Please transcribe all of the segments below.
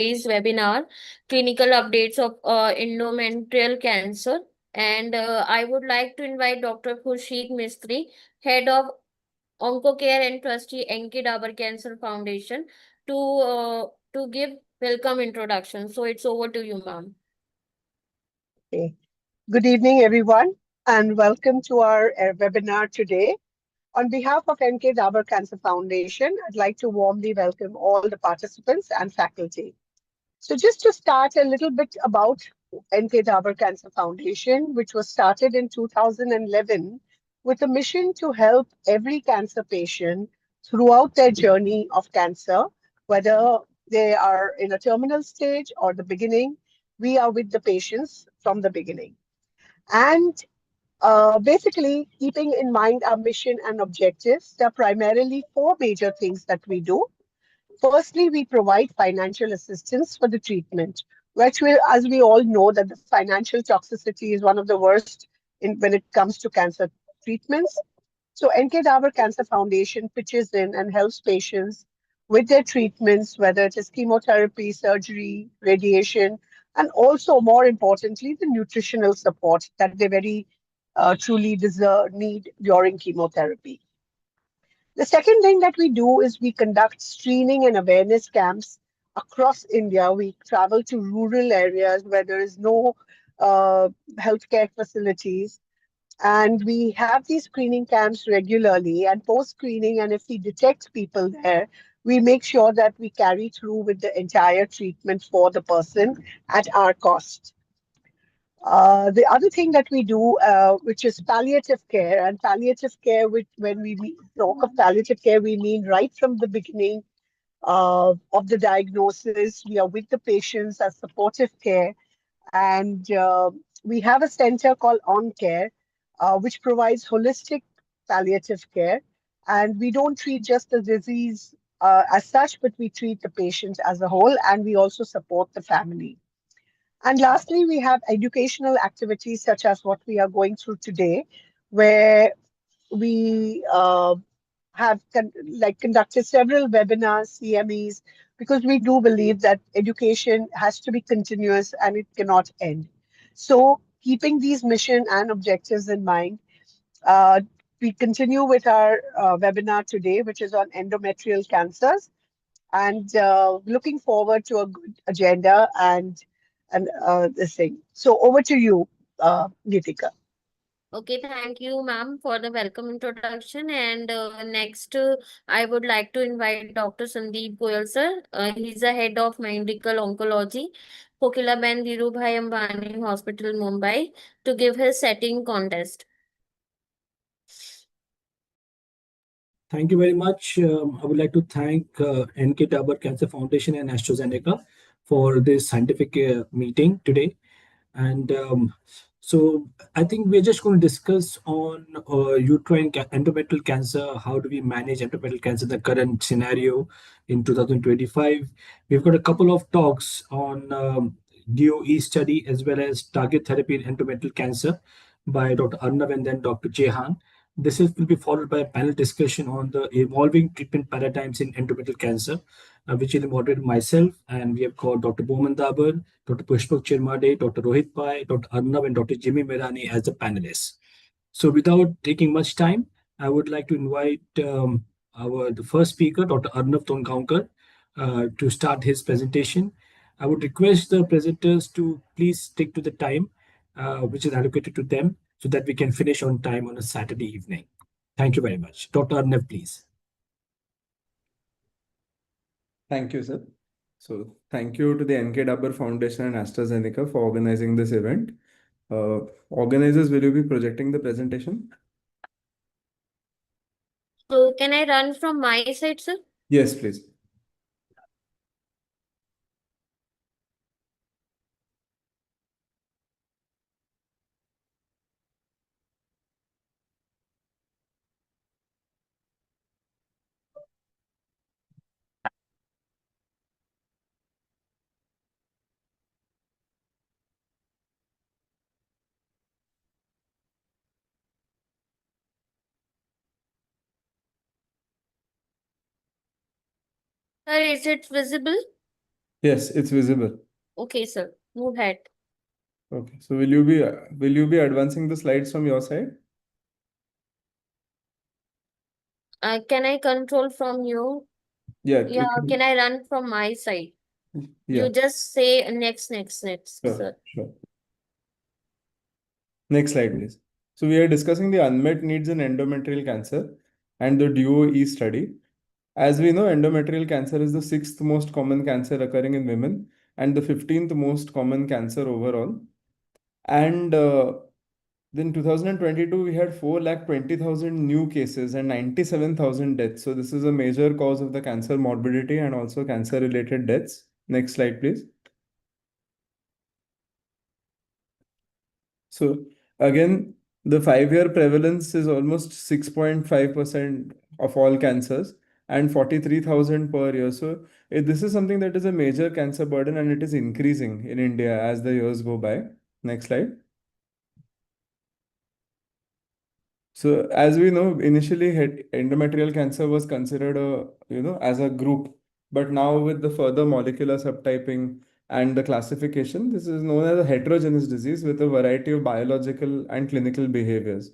today's webinar, Clinical Updates of Endometrial Cancer. And I would like to invite Dr. Khurshid Mistry, Head of Oncocare and Trustee NK Dabur Cancer Foundation, to give welcome introduction. So it's over to you, ma'am. Okay. Good evening, everyone, and welcome to our webinar today. On behalf of NK Dabur Cancer Foundation, I'd like to warmly welcome all the participants and faculty. So just to start a little bit about NK Dabur Cancer Foundation, which was started in 2011 with a mission to help every cancer patient throughout their journey of cancer, whether they are in a terminal stage or the beginning. We are with the patients from the beginning. And basically, keeping in mind our mission and objectives, there are primarily four major things that we do. Firstly, we provide financial assistance for the treatment, which will, as we all know, that the financial toxicity is one of the worst when it comes to cancer treatments. So NK Dabur Cancer Foundation pitches in and helps patients with their treatments, whether it is chemotherapy, surgery, radiation, and also, more importantly, the nutritional support that they very truly need during chemotherapy. The second thing that we do is we conduct screening and awareness camps across India. We travel to rural areas where there is no healthcare facilities, and we have these screening camps regularly. And post screening, and if we detect people there, we make sure that we carry through with the entire treatment for the person at our cost. The other thing that we do, which is palliative care, and palliative care, when talk of palliative care, we mean right from the beginning of the diagnosis. We are with the patients as supportive care, and we have a center called On Care, which provides holistic palliative care. And we don't treat just the disease as such, but we treat the patient as a whole, and we also support the family. And lastly, we have educational activities such as what we are going through today, where we have conducted several webinars, CMEs, because we do believe that education has to be continuous and it cannot end. So, keeping these mission and objectives in mind, uh, we continue with our webinar today, which is on endometrial cancers, and looking forward to a good agenda and this thing. So, over to you, Nitika. Okay, thank you, ma'am, for the welcome introduction. And next, I would like to invite Dr. Sandeep Goyal, sir. He's the head of medical oncology, Kokilaben Dhirubhai Ambani Hospital, Mumbai, to give his setting contest. Thank you very much. I would like to thank NK Dabur Cancer Foundation and AstraZeneca for this scientific meeting today. And so I think we're just going to discuss on uterine endometrial cancer. How do we manage endometrial cancer in the current scenario in 2025? We've got a couple of talks on DOE study as well as target therapy in endometrial cancer by Dr. Arnav and then Dr. Jehan. Will be followed by a panel discussion on the evolving treatment paradigms in endometrial cancer, which will be moderated myself, and we have got Dr. Boman Dabar, Dr. Pushpak Chirmade, Dr. Rohit Pai, Dr. Arnav, and Dr. Jimmy Merani as the panelists. So without taking much time, I would like to invite the first speaker, Dr. Arnav Tongaonkar, to start his presentation. I would request the presenters to please stick to the time which is allocated to them so that we can finish on time on a Saturday evening. Thank you very much. Dr. Arnav, please. Thank you, sir. So thank you to the NK Dabur Foundation and AstraZeneca for organizing this event. Organizers, will you be projecting the presentation? So, can I run from my side, sir? Yes, please. Sir, is it visible? Yes, it's visible. Okay, sir. Move ahead. Okay. So will you be advancing the slides from your side? Can I control from you? Yeah, Yeah, can I run from my side? yeah, You just say next, sure, sir. sure. Next slide, please. So we are discussing the unmet needs in endometrial cancer and the DOE study. As we know, endometrial cancer is the sixth most common cancer occurring in women and the 15th most common cancer overall. And then 2022, we had 4,20,000 new cases and 97,000 deaths. So this is a major cause of the cancer morbidity and also cancer-related deaths. Next slide, please. So again, the 5-year prevalence is almost 6.5% of all cancers and 43,000 per year. So this is something that is a major cancer burden and it is increasing in India as the years go by. Next slide. So as we know, initially endometrial cancer was considered as a group, but now with the further molecular subtyping and the classification, this is known as a heterogeneous disease with a variety of biological and clinical behaviors.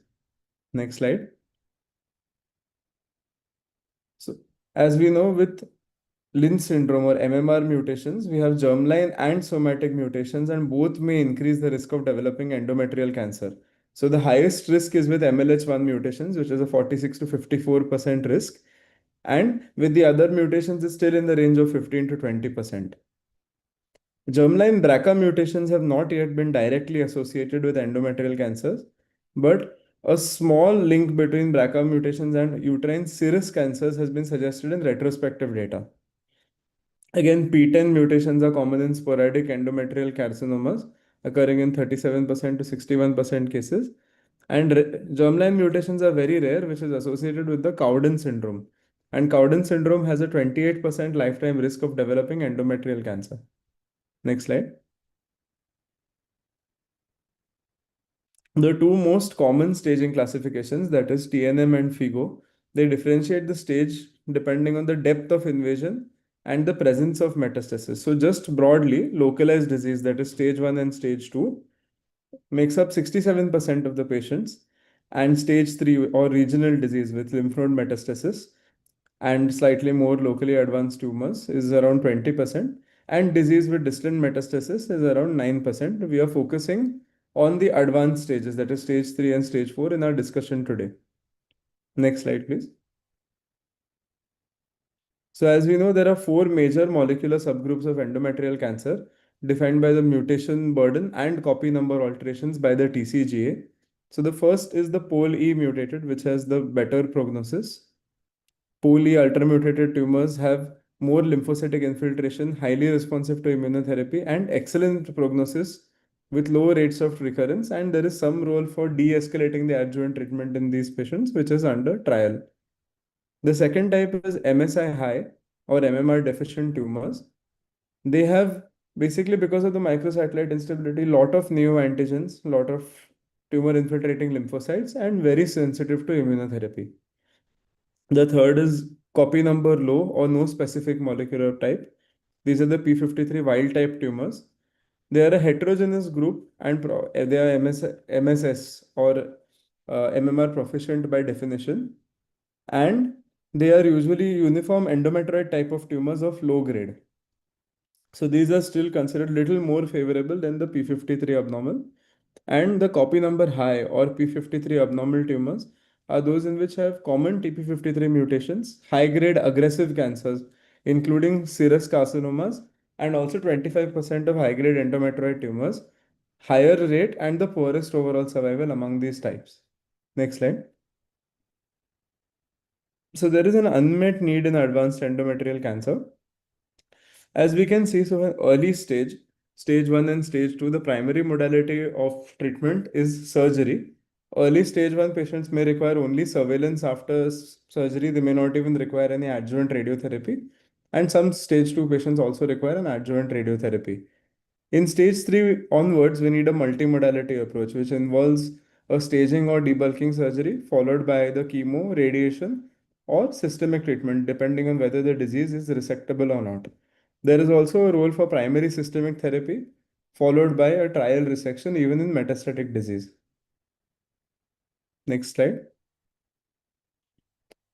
Next slide. So as we know, with Lynch syndrome or MMR mutations, we have germline and somatic mutations, and both may increase the risk of developing endometrial cancer. So the highest risk is with MLH1 mutations, which is a 46 to 54% risk. And with the other mutations, it's still in the range of 15 to 20%. Germline BRCA mutations have not yet been directly associated with endometrial cancers, but a small link between BRCA mutations and uterine serous cancers has been suggested in retrospective data. Again, PTEN mutations are common in sporadic endometrial carcinomas, occurring in 37% to 61% cases. And germline mutations are very rare, which is associated with the Cowden syndrome. And Cowden syndrome has a 28% lifetime risk of developing endometrial cancer. Next slide. The two most common staging classifications, that is TNM and FIGO, they differentiate the stage depending on the depth of invasion and the presence of metastasis. So just broadly, localized disease, that is stage 1 and stage 2, makes up 67% of the patients, and stage 3 or regional disease with lymph node metastasis and slightly more locally advanced tumors is around 20%, and disease with distant metastasis is around 9%. We are focusing on the advanced stages, that is stage 3 and stage 4, in our discussion today. Next slide, please. So as we know, there are four major molecular subgroups of endometrial cancer defined by the mutation burden and copy number alterations by the TCGA. So the first is the POL-E mutated, which has the better prognosis. POLE ultramutated tumors have more lymphocytic infiltration, highly responsive to immunotherapy, and excellent prognosis with low rates of recurrence. And there is some role for de-escalating the adjuvant treatment in these patients, which is under trial. The second type is MSI high or MMR deficient tumors. They have basically, because of the microsatellite instability, lot of neoantigens, lot of tumor infiltrating lymphocytes, and very sensitive to immunotherapy. The third is copy number low or no specific molecular type. These are the p53 wild type tumors. They are a heterogeneous group and they are MSS or MMR proficient by definition. And they are usually uniform endometrioid type of tumors of low grade. So these are still considered little more favorable than the p53 abnormal. And the copy number high or p53 abnormal tumors are those in which have common TP53 mutations, high grade aggressive cancers, including serous carcinomas, and also 25% of high grade endometrioid tumors, higher rate and the poorest overall survival among these types. Next slide. So there is an unmet need in advanced endometrial cancer. As we can see, so in early stage 1 and stage 2, the primary modality of treatment is surgery. Early stage 1 patients may require only surveillance after surgery. They may not even require any adjuvant radiotherapy. And some stage 2 patients also require an adjuvant radiotherapy. In stage 3 onwards, we need a multimodality approach, which involves a staging or debulking surgery, followed by the chemo, radiation, or systemic treatment, depending on whether the disease is resectable or not. There is also a role for primary systemic therapy, followed by a trial resection even in metastatic disease. Next slide.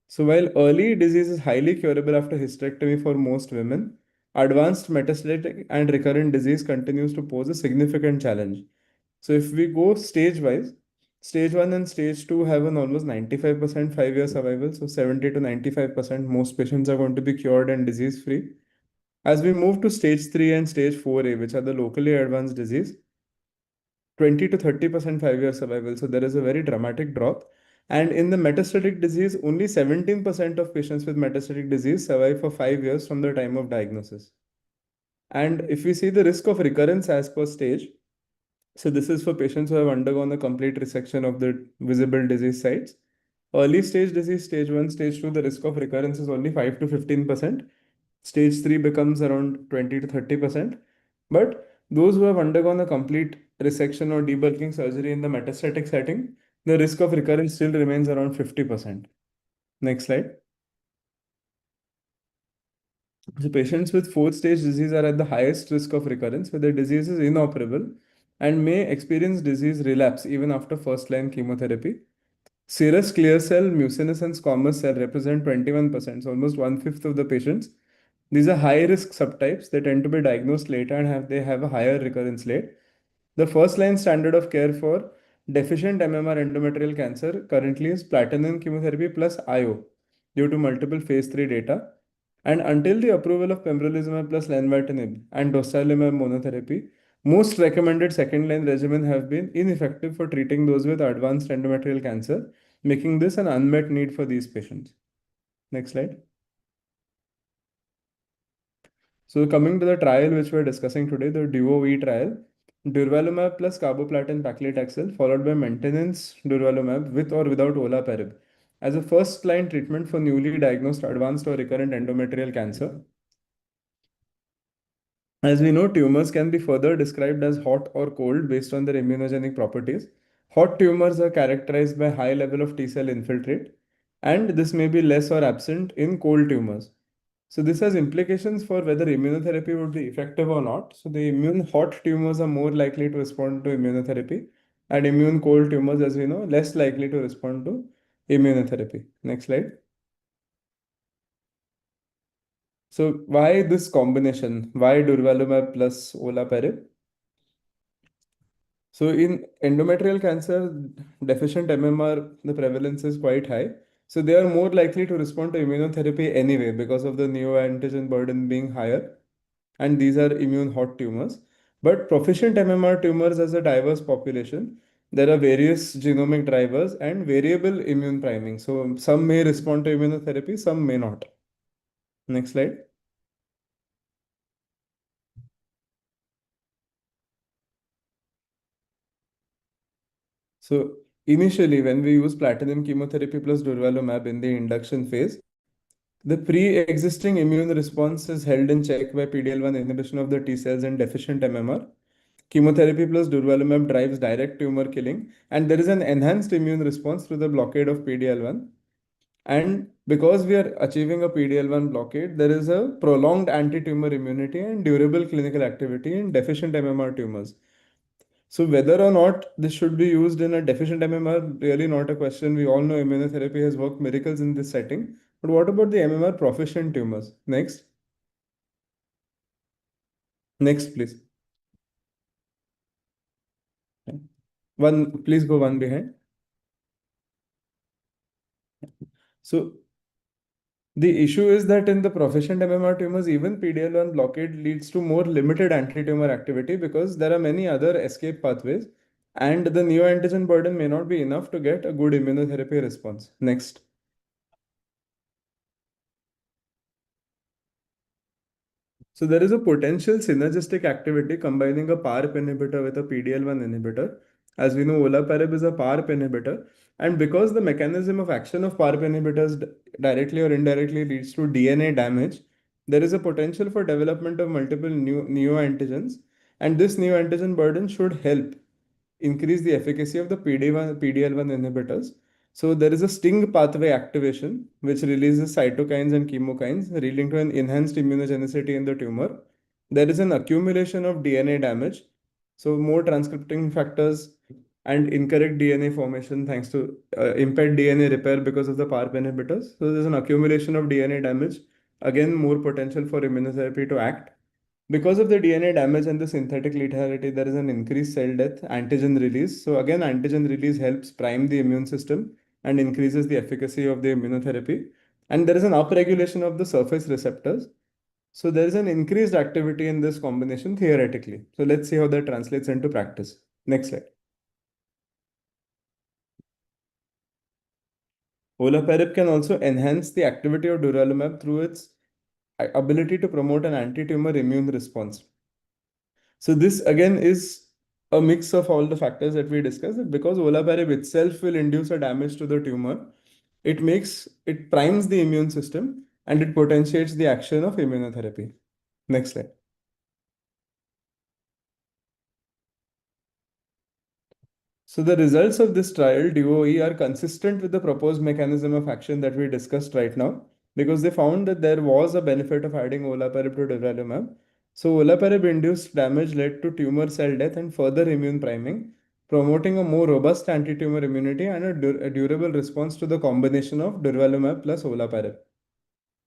So while early disease is highly curable after hysterectomy for most women, advanced metastatic and recurrent disease continues to pose a significant challenge. So if we go stage wise, stage 1 and stage 2 have an almost 95% 5-year survival. So 70 to 95% most patients are going to be cured and disease free. As we move to stage 3 and stage 4A, which are the locally advanced disease, 20 to 30% 5-year survival. So there is a very dramatic drop. And in the metastatic disease, only 17% of patients with metastatic disease survive for 5 years from the time of diagnosis. And if we see the risk of recurrence as per stage, so this is for patients who have undergone a complete resection of the visible disease sites. Early stage disease, stage 1, stage 2, the risk of recurrence is only 5 to 15%. Stage 3 becomes around 20 to 30%. But those who have undergone a complete resection or debulking surgery in the metastatic setting, the risk of recurrence still remains around 50%. Next slide. So patients with fourth stage disease are at the highest risk of recurrence, where the disease is inoperable and may experience disease relapse even after first line chemotherapy. Serous clear cell, mucinous, and squamous cell represent 21%, so almost one-fifth of the patients. These are high risk subtypes. They tend to be diagnosed later and they have a higher recurrence rate. The first line standard of care for deficient MMR endometrial cancer currently is platinum chemotherapy plus IO due to multiple phase 3 data. And until the approval of pembrolizumab plus lenvatinib and dostarlimab monotherapy, most recommended second line regimen have been ineffective for treating those with advanced endometrial cancer, making this an unmet need for these patients. Next slide. So coming to the trial which we're discussing today, the DuoE trial, durvalumab plus carboplatin paclitaxel followed by maintenance durvalumab with or without olaparib as a first line treatment for newly diagnosed advanced or recurrent endometrial cancer. As we know, tumors can be further described as hot or cold based on their immunogenic properties. Hot tumors are characterized by high level of T cell infiltrate, and this may be less or absent in cold tumors. So this has implications for whether immunotherapy would be effective or not. So the immune hot tumors are more likely to respond to immunotherapy, and immune cold tumors, as we know, less likely to respond to immunotherapy. Next slide. So why this combination? Why durvalumab plus olaparib? So in endometrial cancer, deficient MMR, the prevalence is quite high. So they are more likely to respond to immunotherapy anyway because of the neoantigen burden being higher. And these are immune hot tumors. But proficient MMR tumors as a diverse population, there are various genomic drivers and variable immune priming. So some may respond to immunotherapy, some may not. Next slide. So initially, when we use platinum chemotherapy plus durvalumab in the induction phase, the pre-existing immune response is held in check by PD-L1 inhibition of the T cells and deficient MMR. Chemotherapy plus durvalumab drives direct tumor killing, and there is an enhanced immune response through the blockade of PD-L1. And because we are achieving a PD-L1 blockade, there is a prolonged anti-tumor immunity and durable clinical activity in deficient MMR tumors. So whether or not this should be used in a deficient MMR, really not a question. We all know immunotherapy has worked miracles in this setting. But what about the MMR proficient tumors? Next. Next, please. One, please go one behind. So the issue is that in the proficient MMR tumors, even PD-L1 blockade leads to more limited anti-tumor activity because there are many other escape pathways, and the neoantigen burden may not be enough to get a good immunotherapy response. Next. So there is a potential synergistic activity combining a PARP inhibitor with a PD-L1 inhibitor. As we know, olaparib is a PARP inhibitor, and because the mechanism of action of PARP inhibitors directly or indirectly leads to DNA damage, there is a potential for development of multiple new neoantigens, and this neoantigen burden should help increase the efficacy of the PD-1, PD-L1 inhibitors. So there is a STING pathway activation, which releases cytokines and chemokines, leading to an enhanced immunogenicity in the tumor. There is an accumulation of DNA damage, so more transcripting factors and incorrect DNA formation thanks to impaired DNA repair because of the PARP inhibitors. So there's an accumulation of DNA damage, again more potential for immunotherapy to act. Because of the DNA damage and the synthetic lethality, there is an increased cell death, antigen release. So again, antigen release helps prime the immune system and increases the efficacy of the immunotherapy. And there is an upregulation of the surface receptors. So there is an increased activity in this combination theoretically. So let's see how that translates into practice. Next slide. Olaparib can also enhance the activity of durvalumab through its ability to promote an anti-tumor immune response. So this again is a mix of all the factors that we discussed. Because olaparib itself will induce a damage to the tumor, it primes the immune system and it potentiates the action of immunotherapy. Next slide. So the results of this trial, DOE, are consistent with the proposed mechanism of action that we discussed right now, because they found that there was a benefit of adding olaparib to durvalumab. So olaparib induced damage led to tumor cell death and further immune priming, promoting a more robust anti-tumor immunity and a durable response to the combination of durvalumab plus olaparib.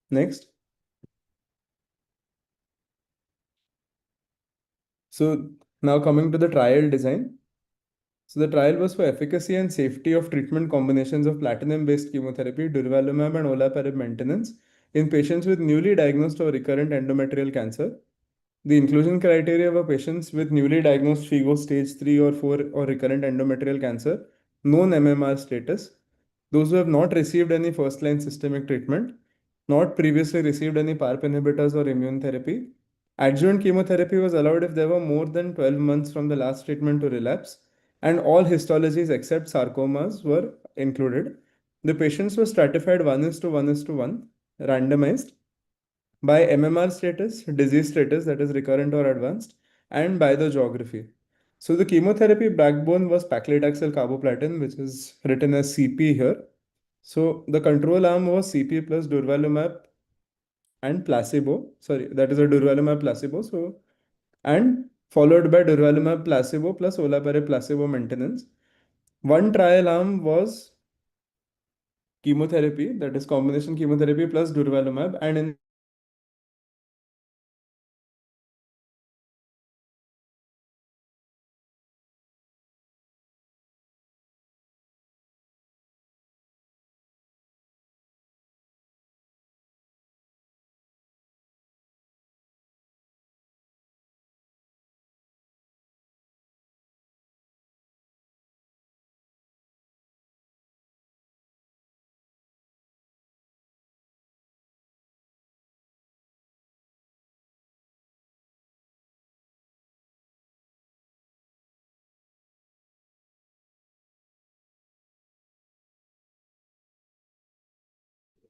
Next. So now coming to the trial design. So the trial was for efficacy and safety of treatment combinations of platinum-based chemotherapy, durvalumab and olaparib maintenance in patients with newly diagnosed or recurrent endometrial cancer. The inclusion criteria were patients with newly diagnosed FIGO stage 3 or 4 or recurrent endometrial cancer, known MMR status, those who have not received any first-line systemic treatment, not previously received any PARP inhibitors or immune therapy. Adjuvant chemotherapy was allowed if there were more than 12 months from the last treatment to relapse, and all histologies except sarcomas were included. The patients were stratified 1:1:1, randomized by MMR status, disease status, that is recurrent or advanced, and by the geography. So the chemotherapy backbone was paclitaxel carboplatin, which is written as CP here. So the control arm was CP plus durvalumab and placebo. Sorry, that is a durvalumab placebo. So, and followed by durvalumab placebo plus olaparib placebo maintenance. One trial arm was chemotherapy, that is combination chemotherapy plus durvalumab, and in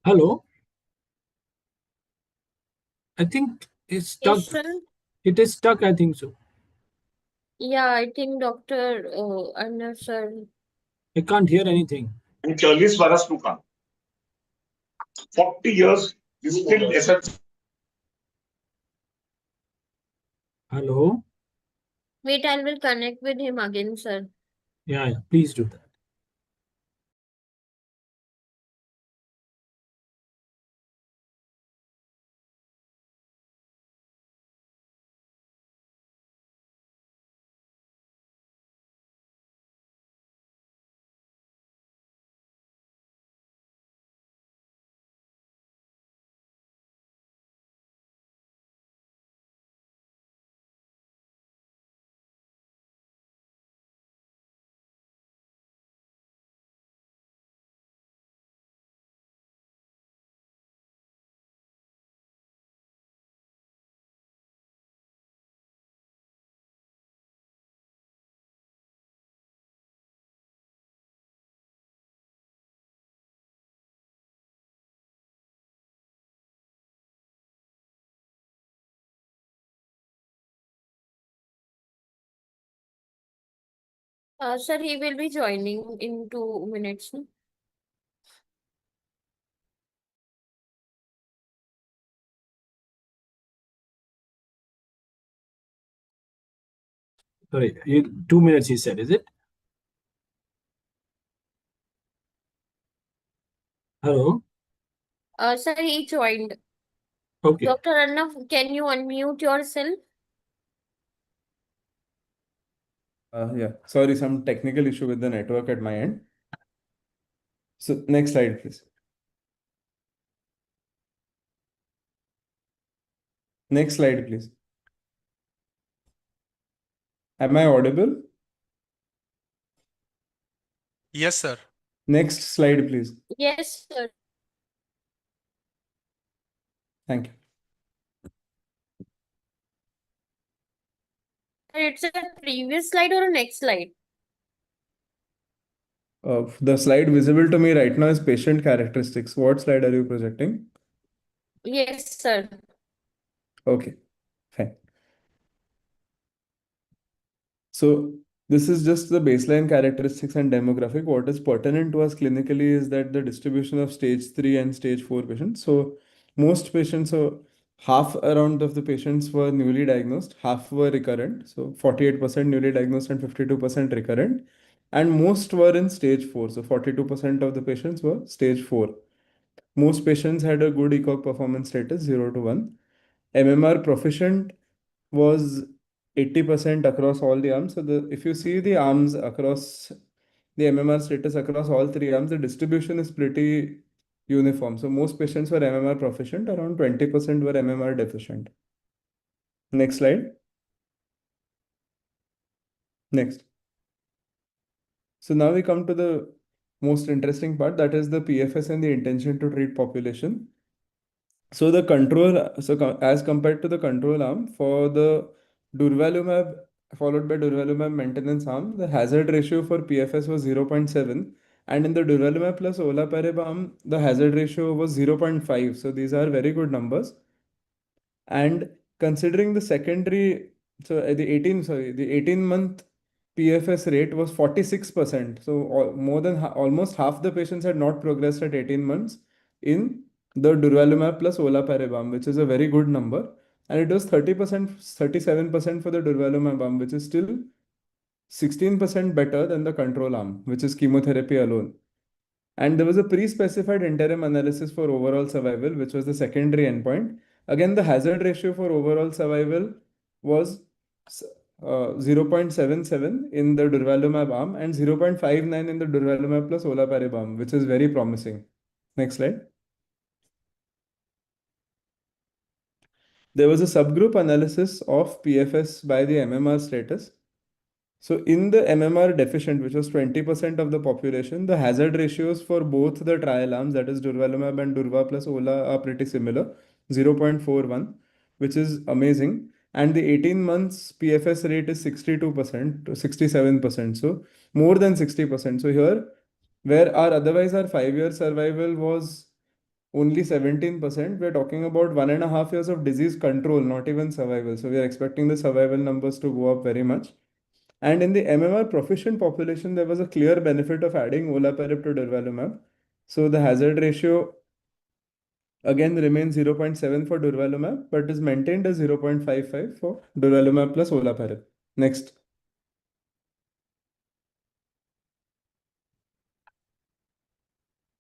Hello. I think it's stuck. Question? It is stuck, I think so. Yeah, I think Dr. Arnav sir. I can't hear anything. And 40 વર્ષનું કામ 40 years still SS. Hello. Wait, I will connect with him again, sir. Yeah, please do that. Sir, he will be joining in 2 minutes. No? Sorry, 2 minutes he said, is it? Hello? Sir, he joined. Okay. Dr. Arnav, can you unmute yourself? Yeah, sorry, some technical issue with the network at my end. So next slide, please. Next slide, please. Am I audible? Yes, sir. Next slide, please. Yes, sir. Thank you. It's a previous slide or a next slide? The slide visible to me right now is patient characteristics. What slide are you projecting? Yes, sir. Okay, fine. So this is just the baseline characteristics and demographic. What is pertinent to us clinically is that the distribution of stage 3 and stage 4 patients. So most patients, so half around of the patients were newly diagnosed, half were recurrent. So 48% newly diagnosed and 52% recurrent. And most were in stage 4. So 42% of the patients were stage 4. Most patients had a good ECOG performance status 0 to 1. MMR proficient was 80% across all the arms. So if you see the arms across the MMR status across all three arms, the distribution is pretty uniform. So most patients were MMR proficient, around 20% were MMR deficient. Next slide. Next. So now we come to the most interesting part, that is the PFS and the intention to treat population. So the control, as compared to the control arm, for the durvalumab followed by durvalumab maintenance arm, the hazard ratio for PFS was 0.7, and in the durvalumab plus olaparib arm, the hazard ratio was 0.5. So these are very good numbers. And considering the secondary, so the 18-month PFS rate was 46%. So more than almost half the patients had not progressed at 18 months in the durvalumab plus olaparib arm, which is a very good number. And it was 30%, 37% for the durvalumab arm, which is still 16% better than the control arm, which is chemotherapy alone. And there was a pre-specified interim analysis for overall survival, which was the secondary endpoint. Again, the hazard ratio for overall survival was 0.77 in the durvalumab arm and 0.59 in the durvalumab plus olaparib arm, which is very promising. Next slide. There was a subgroup analysis of PFS by the MMR status. So in the MMR deficient, which was 20% of the population, the hazard ratios for both the trial arms, that is durvalumab and durva plus ola, are pretty similar, 0.41, which is amazing. And the 18 months PFS rate is 62% to 67%, so more than 60%. So here, where our 5-year survival was only 17%, we're talking about 1.5 years of disease control, not even survival. So we are expecting the survival numbers to go up very much. And in the MMR proficient population, there was a clear benefit of adding olaparib to durvalumab. So the hazard ratio again remains 0.7 for durvalumab, but is maintained as 0.55 for durvalumab plus olaparib. Next.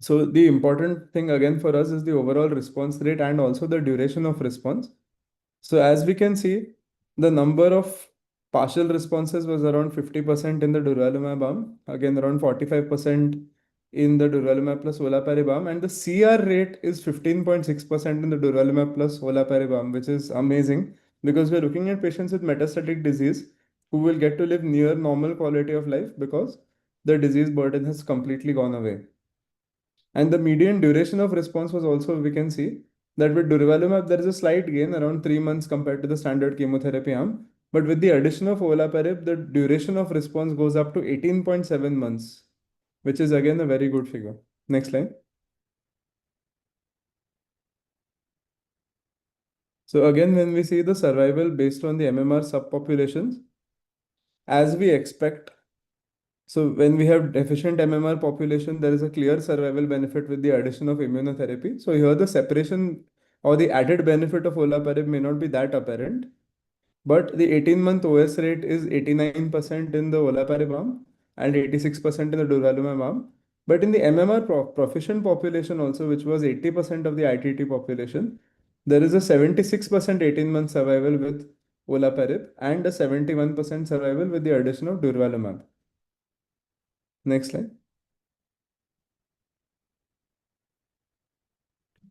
So the important thing again for us is the overall response rate and also the duration of response. So as we can see, the number of partial responses was around 50% in the durvalumab arm, again around 45% in the durvalumab plus olaparib arm, and the CR rate is 15.6% in the durvalumab plus olaparib arm, which is amazing because we're looking at patients with metastatic disease who will get to live near normal quality of life because the disease burden has completely gone away. And the median duration of response was also, we can see that with durvalumab, there is a slight gain around 3 months compared to the standard chemotherapy arm. But with the addition of olaparib, the duration of response goes up to 18.7 months, which is again a very good figure. Next slide. So again, when we see the survival based on the MMR subpopulations, as we expect, so when we have deficient MMR population, there is a clear survival benefit with the addition of immunotherapy. So here the separation or the added benefit of olaparib may not be that apparent. But the 18-month OS rate is 89% in the olaparib arm and 86% in the durvalumab arm. But in the MMR proficient population also, which was 80% of the ITT population, there is a 76% 18-month survival with olaparib and a 71% survival with the addition of durvalumab. Next slide.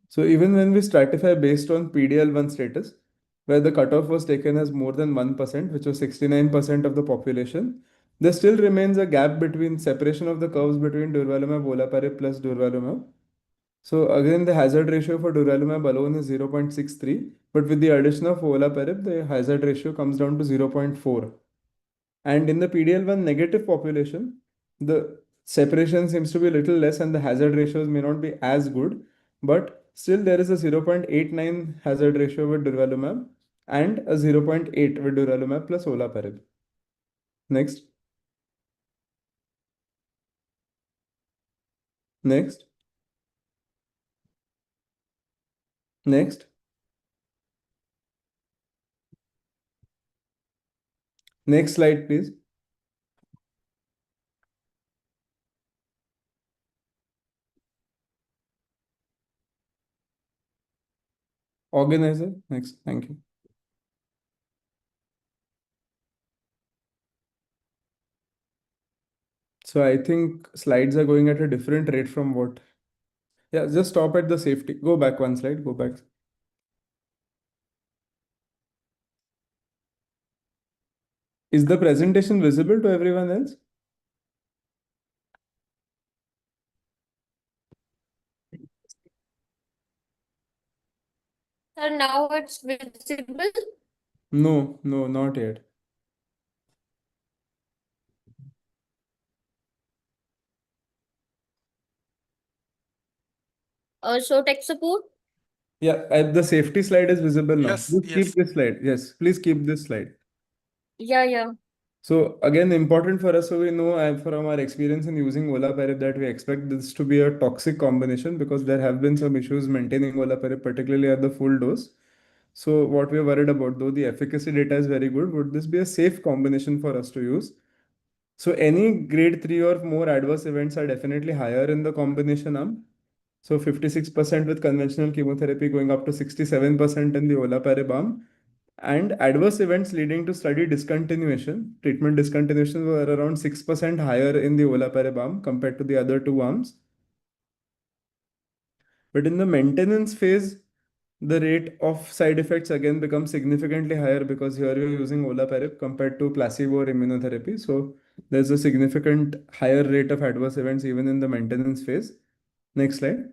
So even when we stratify based on PDL1 status, where the cutoff was taken as more than 1%, which was 69% of the population, there still remains a gap between separation of the curves between durvalumab, olaparib plus durvalumab. So again, the hazard ratio for durvalumab alone is 0.63, but with the addition of olaparib, the hazard ratio comes down to 0.4. And in the PDL1 negative population, the separation seems to be a little less and the hazard ratios may not be as good, but still there is a 0.89 hazard ratio with durvalumab and a 0.8 with durvalumab plus olaparib. Next. Next. Next. Next slide, please. Organizer. Next. Thank you. So I think slides are going at a different rate from what. Yeah, just stop at the safety. Go back one slide. Go back. Is the presentation visible to everyone else? Sir, now it's visible. No, no, not yet. So tech support. Yeah, the safety slide is visible now. Yes, Please keep yes. this slide. Yes, please keep this slide. Yeah. So again, important for us, so we know from our experience in using olaparib that we expect this to be a toxic combination because there have been some issues maintaining olaparib, particularly at the full dose. So what we are worried about, though the efficacy data is very good, would this be a safe combination for us to use? So any grade 3 or more adverse events are definitely higher in the combination arm. So 56% with conventional chemotherapy going up to 67% in the olaparib arm. And adverse events leading to study discontinuation, treatment discontinuation were around 6% higher in the olaparib arm compared to the other two arms. But in the maintenance phase, the rate of side effects again becomes significantly higher because here you're using olaparib compared to placebo or immunotherapy. So there's a significant higher rate of adverse events even in the maintenance phase. Next slide.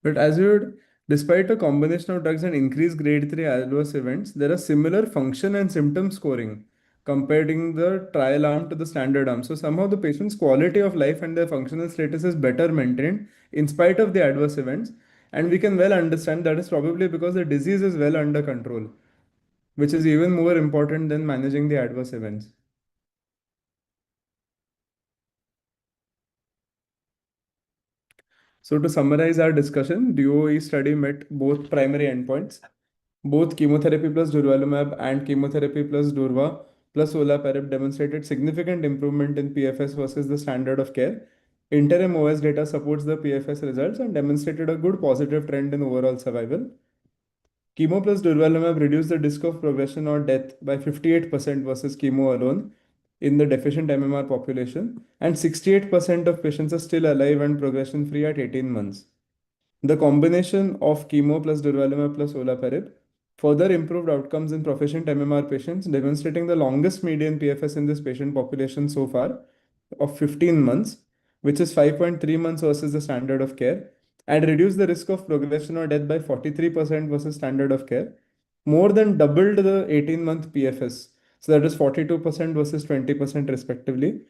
But as you would, despite a combination of drugs and increased grade 3 adverse events, there are similar function and symptom scoring comparing the trial arm to the standard arm. So somehow the patient's quality of life and their functional status is better maintained in spite of the adverse events. And we can well understand that is probably because the disease is well under control, which is even more important than managing the adverse events. So to summarize our discussion, DOE study met both primary endpoints. Both chemotherapy plus durvalumab and chemotherapy plus durva plus olaparib demonstrated significant improvement in PFS versus the standard of care. Interim OS data supports the PFS results and demonstrated a good positive trend in overall survival. Chemo plus durvalumab reduced the risk of progression or death by 58% versus chemo alone in the deficient MMR population, and 68% of patients are still alive and progression free at 18 months. The combination of chemo plus durvalumab plus olaparib further improved outcomes in proficient MMR patients, demonstrating the longest median PFS in this patient population so far of 15 months, which is 5.3 months versus the standard of care, and reduced the risk of progression or death by 43% versus standard of care, more than doubled the 18-month PFS. So that is 42% versus 20% respectively,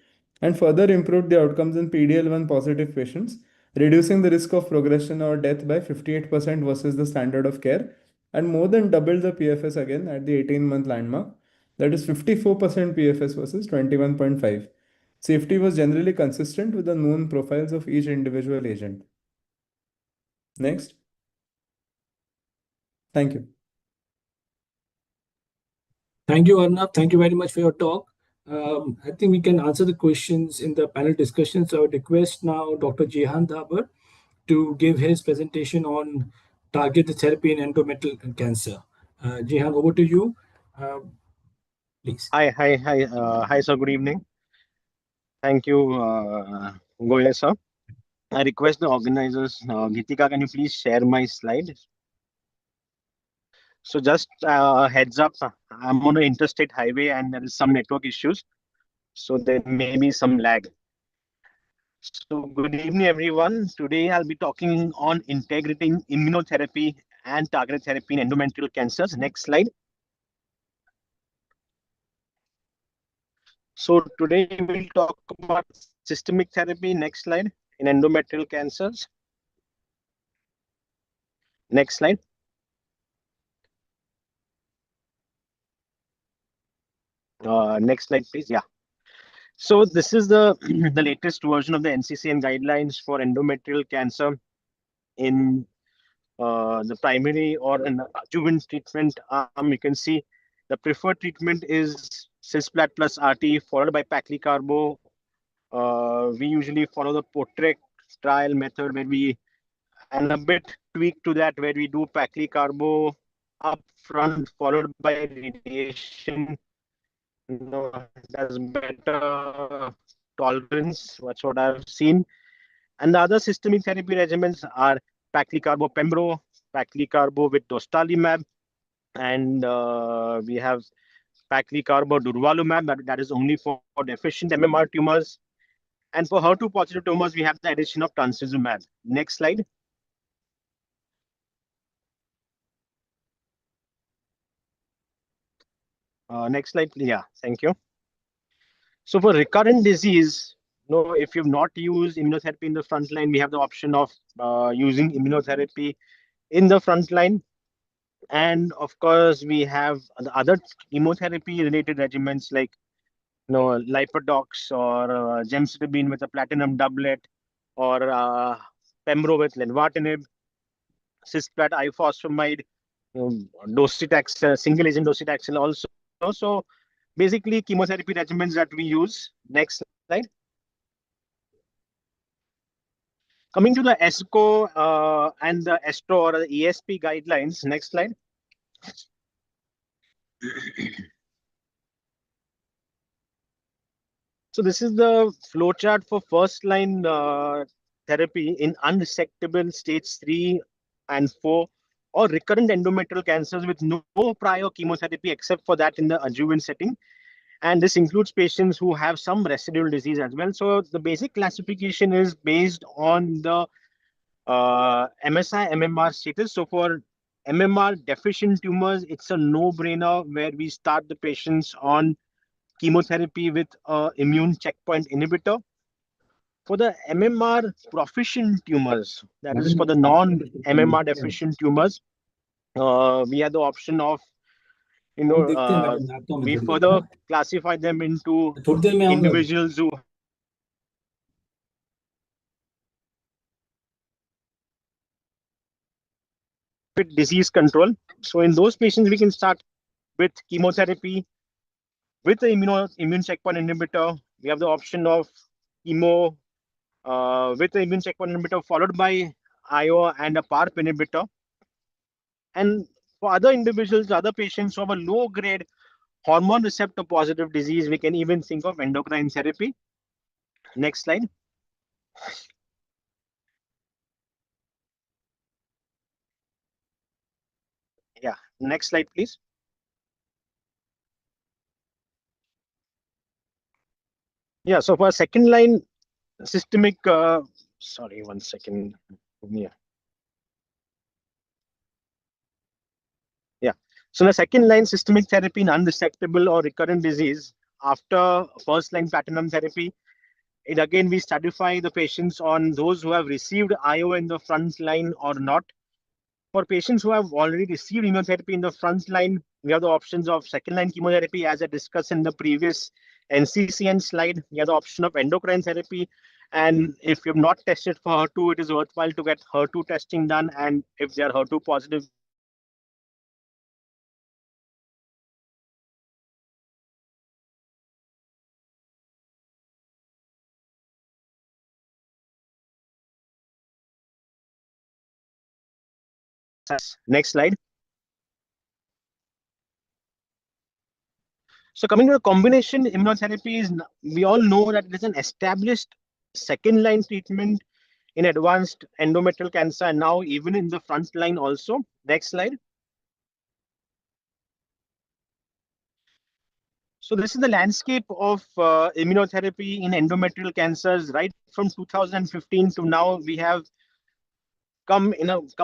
and further improved the outcomes in PDL1 positive patients, reducing the risk of progression or death by 58% versus the standard of care, and more than doubled the PFS again at the 18-month landmark. That is 54% PFS versus 21.5. Safety was generally consistent with the known profiles of each individual agent. Next. Thank you. Thank you, Arnab. Thank you very much for your talk. I think we can answer the questions in the panel discussion. So I would request now Dr. Jehan Dabar to give his presentation on targeted therapy in endometrial cancer. Jehan, over to you, please. Hi, sir. Good evening. Thank you, Goyal, sir. I request the organizers, Gitika, can you please share my slide? So just heads up, I'm on an interstate highway and there is some network issues. So there may be some lag. So good evening, everyone. Today I'll be talking on integrating immunotherapy and targeted therapy in endometrial cancers. Next slide. So today we'll talk about systemic therapy. Next slide. In endometrial cancers. Next slide. Next slide, please. Yeah. So this is the the latest version of the NCCN guidelines for endometrial cancer in the primary or an adjuvant treatment arm. You can see the preferred treatment is cisplat plus RT followed by paclicarbo. We usually follow the Potrec trial method where we, and a bit tweak to that, where we do paclicarbo up front followed by radiation. It has better tolerance. That's what I've seen. And the other systemic therapy regimens are paclicarbo pembro, paclicarbo with dostarlimab, and we have paclicarbo durvalumab, that is only for deficient MMR tumors. And for HER2 positive tumors, we have the addition of trastuzumab. Next slide. Next slide, please. Yeah, thank you. So for recurrent disease, if you've not used immunotherapy in the front line, we have the option of using immunotherapy in the front line. And of course, we have the other chemotherapy related regimens like lipodox or gemcitabine with a platinum doublet, or pembro with lenvatinib, cisplatin ifosfamide, docetaxel, single agent docetaxel also. So basically chemotherapy regimens that we use. Next slide. Coming to the ESCO and the ESTRO or the ESP guidelines. Next slide. So this is the flowchart for first line therapy in unresectable stage 3 and 4 or recurrent endometrial cancers with no prior chemotherapy except for that in the adjuvant setting. And this includes patients who have some residual disease as well. So the basic classification is based on the MSI MMR status. So for MMR deficient tumors, it's a no-brainer where we start the patients on chemotherapy with immune checkpoint inhibitor. For the MMR proficient tumors, that is for the non-MMR deficient tumors, we have the option of, we further classify them into individuals who with disease control. So in those patients, we can start with chemotherapy with the immune checkpoint inhibitor. We have the option of chemo with the immune checkpoint inhibitor followed by IO and a PARP inhibitor. And for other individuals, other patients who have a low grade hormone receptor positive disease, we can even think of endocrine therapy. Next slide. Yeah, next slide, please. Yeah, so for second line systemic, sorry, 1 second. Yeah. Yeah. So the second line systemic therapy in unresectable or recurrent disease after first line platinum therapy, it again we stratify the patients on those who have received IO in the front line or not. For patients who have already received immunotherapy in the front line, we have the options of second line chemotherapy as I discussed in the previous NCCN slide, you have the option of endocrine therapy. And if you've not tested for HER2, it is worthwhile to get HER2 testing done. And if they are HER2 positive, we have next slide. So coming to the combination immunotherapies, we all know that it is an established second line treatment in advanced endometrial cancer, and now even in the front line also. Next slide. So this is the landscape of immunotherapy in endometrial cancers right from 2015 to now. We have come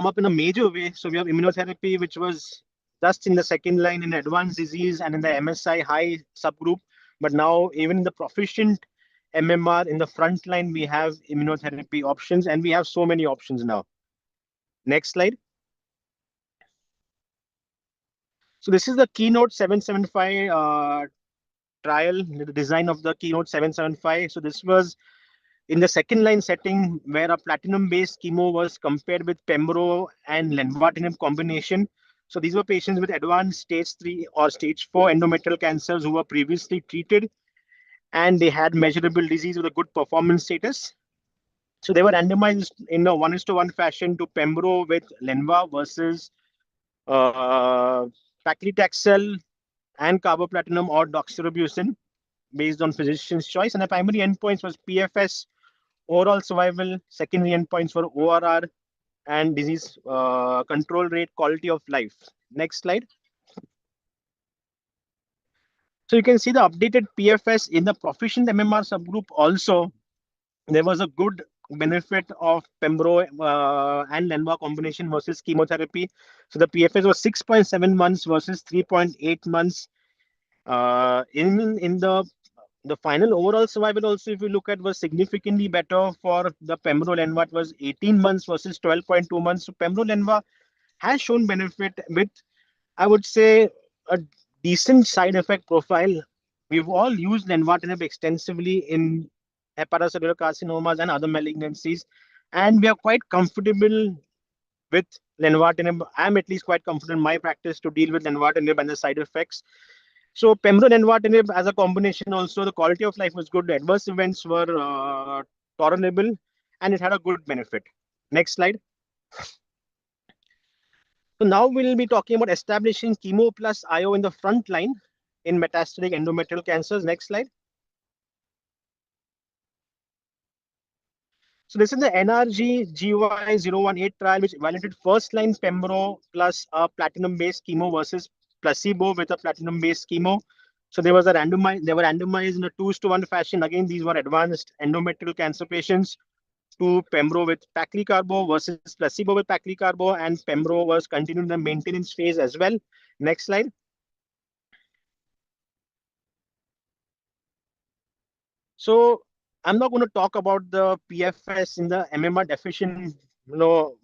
up in a major way. So we have immunotherapy, which was just in the second line in advanced disease and in the MSI high subgroup. But now even in the proficient MMR in the front line, we have immunotherapy options, and we have so many options now. Next slide. So this is the Keynote 775 trial, the design of the Keynote 775. So this was in the second line setting where a platinum based chemo was compared with pembro and lenvatinib combination. So these were patients with advanced stage 3 or stage 4 endometrial cancers who were previously treated, and they had measurable disease with a good performance status. So they were randomized in a 1:1 fashion to pembro with lenva versus paclitaxel and carboplatinum or doxorubicin based on physician's choice. And the primary endpoints was PFS, overall survival, secondary endpoints for ORR, and disease control rate, quality of life. Next slide. So you can see the updated PFS in the proficient MMR subgroup also. There was a good benefit of pembro and lenva combination versus chemotherapy. So the PFS was 6.7 months versus 3.8 months. In the final overall survival also, if you look at, was significantly better for the pembro lenva. It was 18 months versus 12.2 months. So pembro lenva has shown benefit with, I would say, a decent side effect profile. We've all used lenvatinib extensively in hepatocellular carcinomas and other malignancies, and we are quite comfortable with lenvatinib. I'm at least quite comfortable in my practice to deal with lenvatinib and the side effects. So pembro lenvatinib as a combination also, the quality of life was good. The adverse events were tolerable, and it had a good benefit. Next slide. So now we'll be talking about establishing chemo plus IO in the front line in metastatic endometrial cancers. Next slide. So this is the NRG GY018 trial, which evaluated first-line pembro plus a platinum-based chemo versus placebo with a platinum-based chemo. So they were randomized in a 2:1 fashion. Again, these were advanced endometrial cancer patients to pembro with paclicarbo versus placebo with paclicarbo, and pembro was continued in the maintenance phase as well. Next slide. So I'm not going to talk about the PFS in the MMR deficient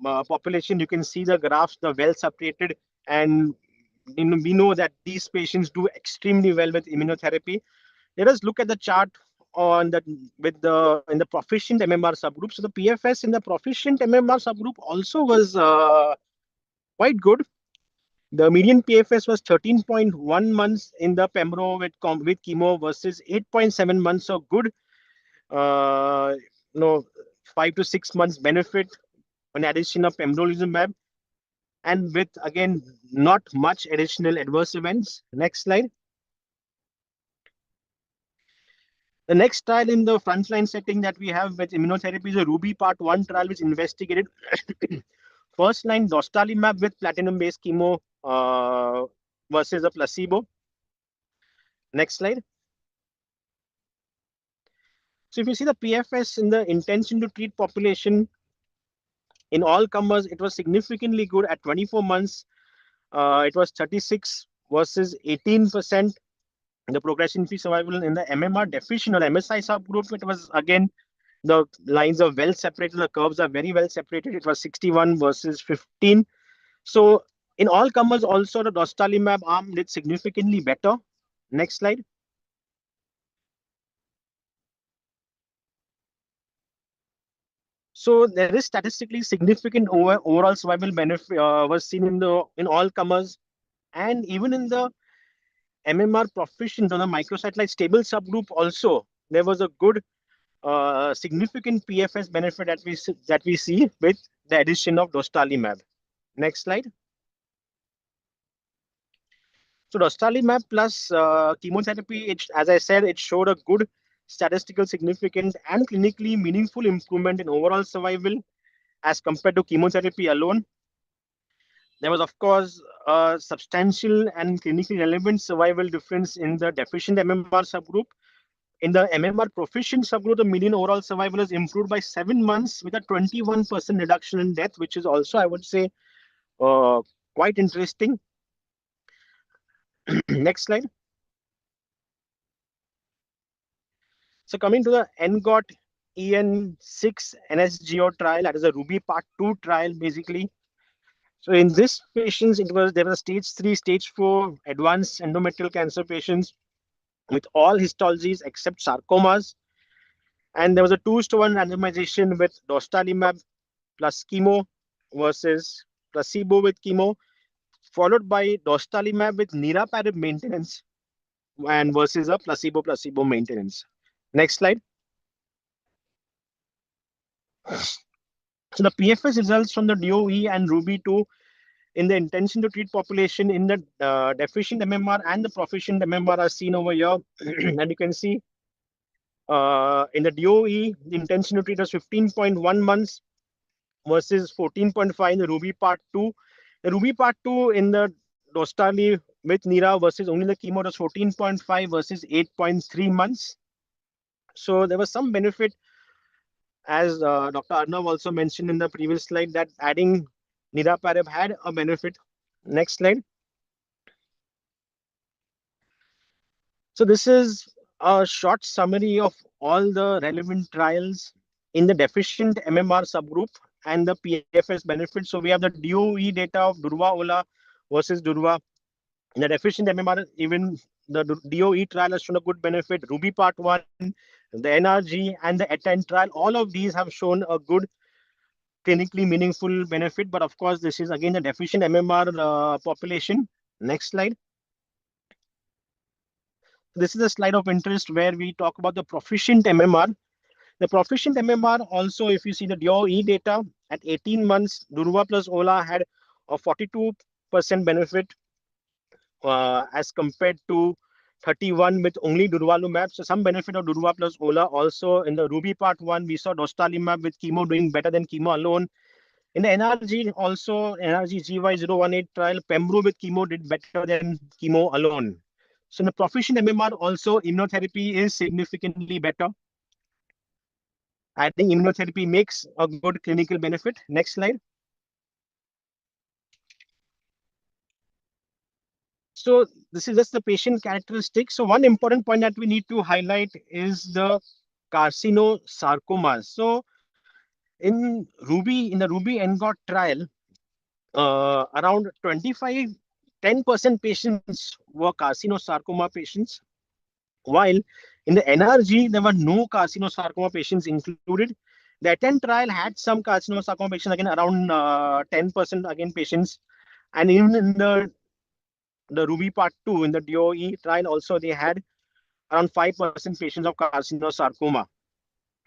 population. You can see the graphs, the well separated, and we know that these patients do extremely well with immunotherapy. Let us look at the chart on that in the proficient MMR subgroup. So the PFS in the proficient MMR subgroup also was quite good. The median PFS was 13.1 months in the pembro with chemo versus 8.7 months. So good, uh, 5 to 6 months benefit on addition of pembrolizumab, and with again not much additional adverse events. Next slide. The next trial in the frontline setting that we have with immunotherapy is a Ruby Part 1 trial, which investigated first line dostarlimab with platinum-based chemo versus a placebo. Next slide. So if you see the PFS in the intention to treat population, in all comers, it was significantly good at 24 months. It was 36 versus 18%. The progression-free survival in the MMR deficient or MSI subgroup, it was again, the lines are well separated. The curves are very well separated. It was 61 versus 15. So in all comers, also the dostarlimab arm did significantly better. Next slide. So there is statistically significant overall survival benefit was seen in all comers, and even in the MMR proficient on the microsatellite stable subgroup also there was a good significant PFS benefit that we see with the addition of dostarlimab. Next slide. So dostarlimab plus chemotherapy, as I said, it showed a good statistical significance and clinically meaningful improvement in overall survival as compared to chemotherapy alone. There was, of course, a substantial and clinically relevant survival difference in the deficient MMR subgroup. In the MMR proficient subgroup, the median overall survival is improved by 7 months with a 21% reduction in death, which is also, I would say, uh, quite interesting. Next slide. So coming to the NGOT EN6 NSGO trial, that is a Ruby Part 2 trial, basically. So in this patients, there was stage 3, stage 4 advanced endometrial cancer patients with all histologies except sarcomas. And there was a 2:1 randomization with dostarlimab plus chemo versus placebo with chemo, followed by dostarlimab with niraparib maintenance and versus a placebo maintenance. Next slide. So the PFS results from the DOE and Ruby 2 in the intention to treat population in the deficient MMR and the proficient MMR are seen over here. And you can see in the DOE, the intention to treat was 15.1 months versus 14.5 in the Ruby Part 2. The Ruby Part 2 in the dostarli with Nira versus only the chemo was 14.5 versus 8.3 months. So there was some benefit, as Dr. Arnav also mentioned in the previous slide, that adding niraparib had a benefit. Next slide. So this is a short summary of all the relevant trials in the deficient MMR subgroup and the PFS benefit. So we have the DOE data of Durva Ola versus Durva. In the deficient MMR, even the DOE trial has shown a good benefit. Ruby Part 1, the NRG, and the ATTEND trial, all of these have shown a good clinically meaningful benefit. But of course, this is again the deficient MMR population. Next slide. This is a slide of interest where we talk about the proficient MMR. The proficient MMR also, if you see the DOE data at 18 months, Durva plus Ola had a 42% benefit as compared to 31 with only durvalumab. So some benefit of Durva plus Ola. Also in the Ruby Part 1, we saw dostarlimab with chemo doing better than chemo alone. In the NRG, also NRG GY018 trial, Pembro with chemo did better than chemo alone. So in the proficient MMR, also immunotherapy is significantly better. I think immunotherapy makes a good clinical benefit. Next slide. So this is just the patient characteristics. So one important point that we need to highlight is the carcinosarcomas. So in the Ruby NGOT trial, around 10% patients were carcinosarcoma patients, while in the NRG, there were no carcinosarcoma patients included. The ATTEND trial had some carcinosarcoma patients, again around 10% again patients. And even in the Ruby Part 2, in the DOE trial also, they had around 5% patients of carcinosarcoma.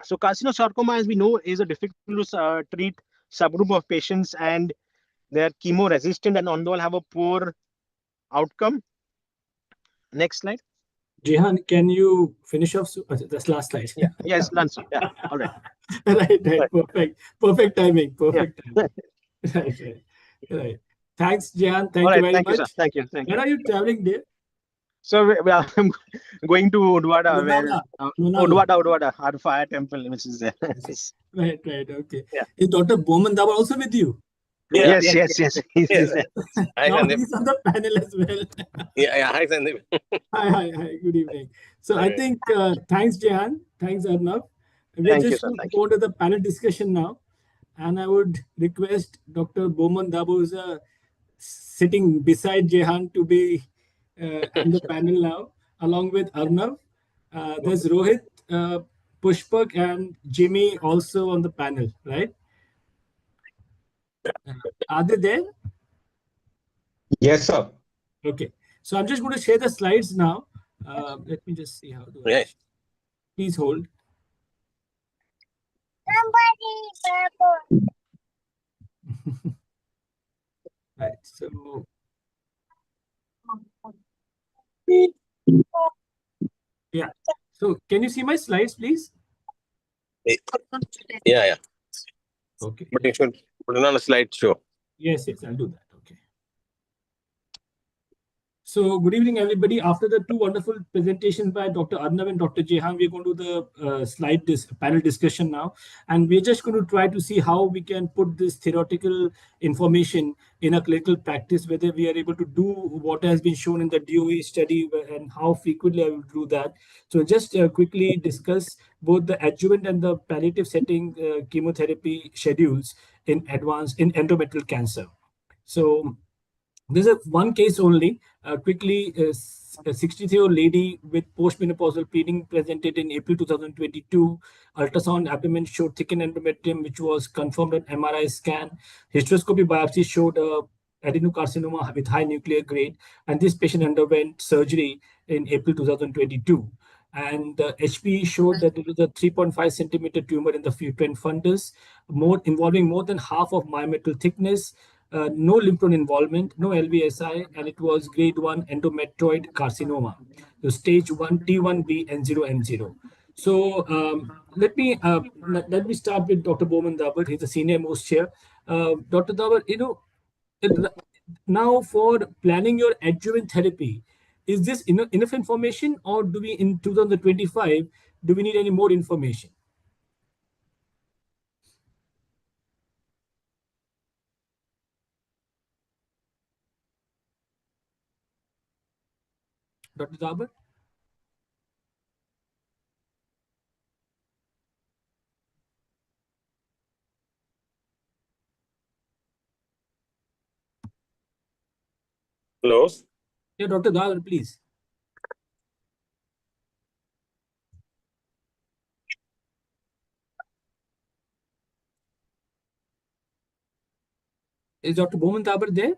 So carcinosarcoma, as we know, is a difficult to treat subgroup of patients, and they're chemo resistant and on the whole have a poor outcome. Next slide. Jehan, can you finish off? That's last slide. Yeah. Yes, done. Yeah. All right. Right. Perfect timing. Perfect Yeah. timing. Right. Thanks, Jehan. All Thank you right. very Thank you, much. sir. Thank you. Where are you traveling, dear? So I'm going to Udwada, where Lonavala. Udwada, our fire temple, which is there. Right. Okay. Yeah. Is Dr. Bowman Dawar also with you? Yes. He's there. Hi, Now Sandeep. he's on the panel as well. Hi, Sandeep. Hi. Good evening. So I Alright. think thanks, Jehan. Thanks, Arnav. We're Thank you, just sir. going to Thank go to the panel discussion now. And I would request Dr. Bowman Daboza sitting beside Jehan to be on the panel now, along with Arnav. There's Rohit Pushpak and Jimmy also on the panel, right? Are they there? Yes, sir. Okay. So I'm just going to share the slides now. Let me just see how do I. Please hold. Right. So yeah. So can you see my slides, please? Yeah. Okay. But you should put it on a slideshow. Yes, I'll do that. Okay. So good evening, everybody. After the two wonderful presentations by Dr. Arnav and Dr. Jehan, we're going to do the panel discussion now. And we're just going to try to see how we can put this theoretical information in a clinical practice, whether we are able to do what has been shown in the DOE study and how frequently I will do that. So just quickly discuss both the adjuvant and the palliative setting chemotherapy schedules in endometrial cancer. So this is one case only. Quickly, a 63-year-old lady with postmenopausal bleeding presented in April 2022. Ultrasound abdomen showed thickened endometrium, which was confirmed on MRI scan. Hysteroscopy biopsy showed adenocarcinoma with high nuclear grade, and this patient underwent surgery in April 2022. And HP showed that it was a 3.5 centimeter tumor in the uterine fundus, involving more than half of myometrial thickness, no lymph node involvement, no LVSI, and it was grade 1 endometrioid carcinoma. So stage 1 T1B N0M0. So let me start with Dr. Bowman Dabar. He's the senior most chair. Dr. Dabar, now for planning your adjuvant therapy, is this enough information, or do we in 2025 do we need any more information? Dr. Dabar? Hello? Yeah, Dr. Dabar, please. Is Dr. Bowman Dabar there?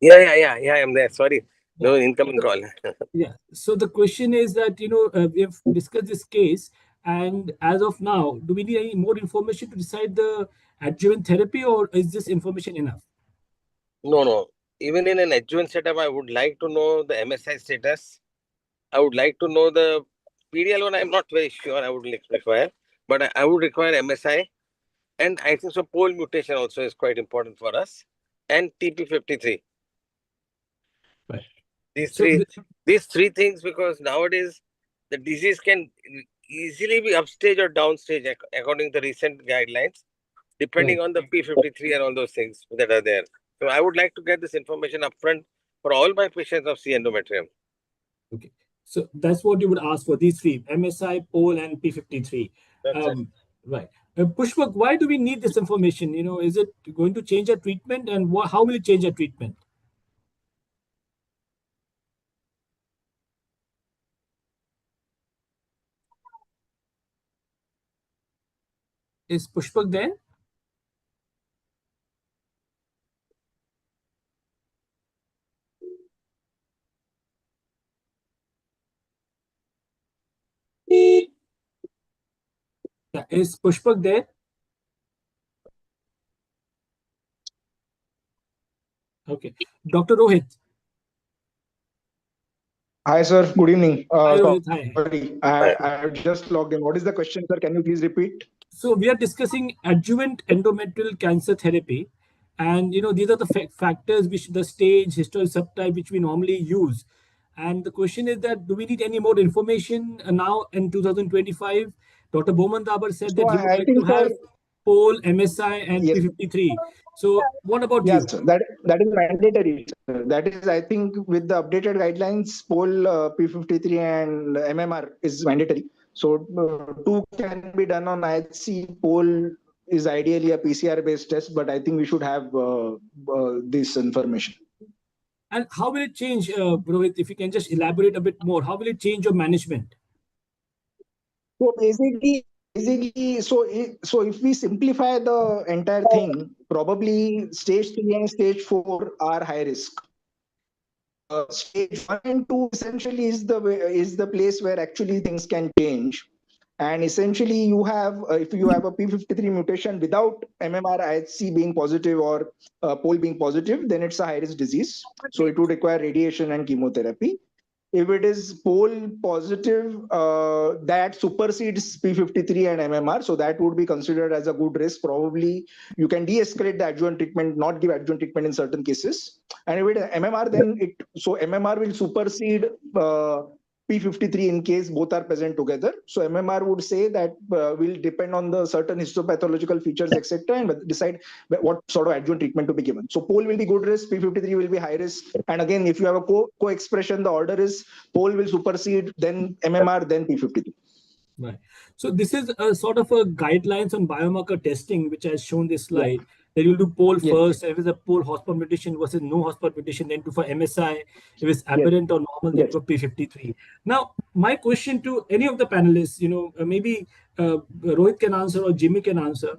Yeah, I'm there. Sorry. No incoming call. Yeah. So the question is that, we have discussed this case, and as of now, do we need any more information to decide the adjuvant therapy, or is this information enough? No. Even in an adjuvant setup, I would like to know the MSI status. I would like to know the PDL1. I'm not very sure I would require, but I would require MSI. And I think so pole mutation also is quite important for us. And TP53. Right. These three things, because nowadays the disease can easily be upstage or downstage according to the recent guidelines, depending on the P53 and all those things that are there. So I would like to get this information upfront for all my patients of C endometrium. Okay. So that's what you would ask for, these three: MSI, pole, and P53. That's it. Right. Pushpak, why do we need this information? Is it going to change our treatment, and how will it change our treatment? Is Pushpak there? Yeah. Is Pushpak there? Okay. Dr. Rohit. Hi, sir. Good evening. Hi, Rohit. Hi. Sorry, I have just logged in. What is the question, sir? Can you please repeat? So we are discussing adjuvant endometrial cancer therapy, and these are the factors which the stage, histology, subtype which we normally use. And the question is that, do we need any more information now in 2025? Dr. Bowman Dabar said So that he would I like to think, sir, have pole, MSI, and yes, P53. So what about yes, you? that is mandatory, sir. That is, I think, with the updated guidelines, poll P53 and MMR is mandatory. So two can be done on IHC. Poll is ideally a PCR-based test, but I think we should have this information. And how will it change, Rohit? If you can just elaborate a bit more, how will it change your management? So so if we simplify the entire thing, probably stage 3 and stage 4 are high risk. Stage 1 and 2 essentially is the place where actually things can change. And essentially, you have if you have a P53 mutation without MMR IHC being positive or pole being positive, then it's a high risk disease. So it would require radiation and chemotherapy. If it is pole positive, that supersedes P53 and MMR, so that would be considered as a good risk. Probably you can de-escalate the adjuvant treatment, not give adjuvant treatment in certain cases. And if it is MMR, then MMR will supersede P53 in case both are present together. So MMR would say that will depend on the certain histopathological features, etc., and decide what sort of adjuvant treatment to be given. So pole will be good risk, P53 will be high risk. And again, if you have a co-expression, the order is pole will supersede, then MMR, then P53. Right. So this is a sort of a guidelines on biomarker testing, which has shown this Yeah. slide. That you'll do pole Yes. first, if it's a pole hotspot mutation versus no hotspot mutation, then do for MSI, if it's Yes. aberrant or normal, then Yes. for P53. Now, my question to any of the panelists, maybe Rohit can answer or Jimmy can answer.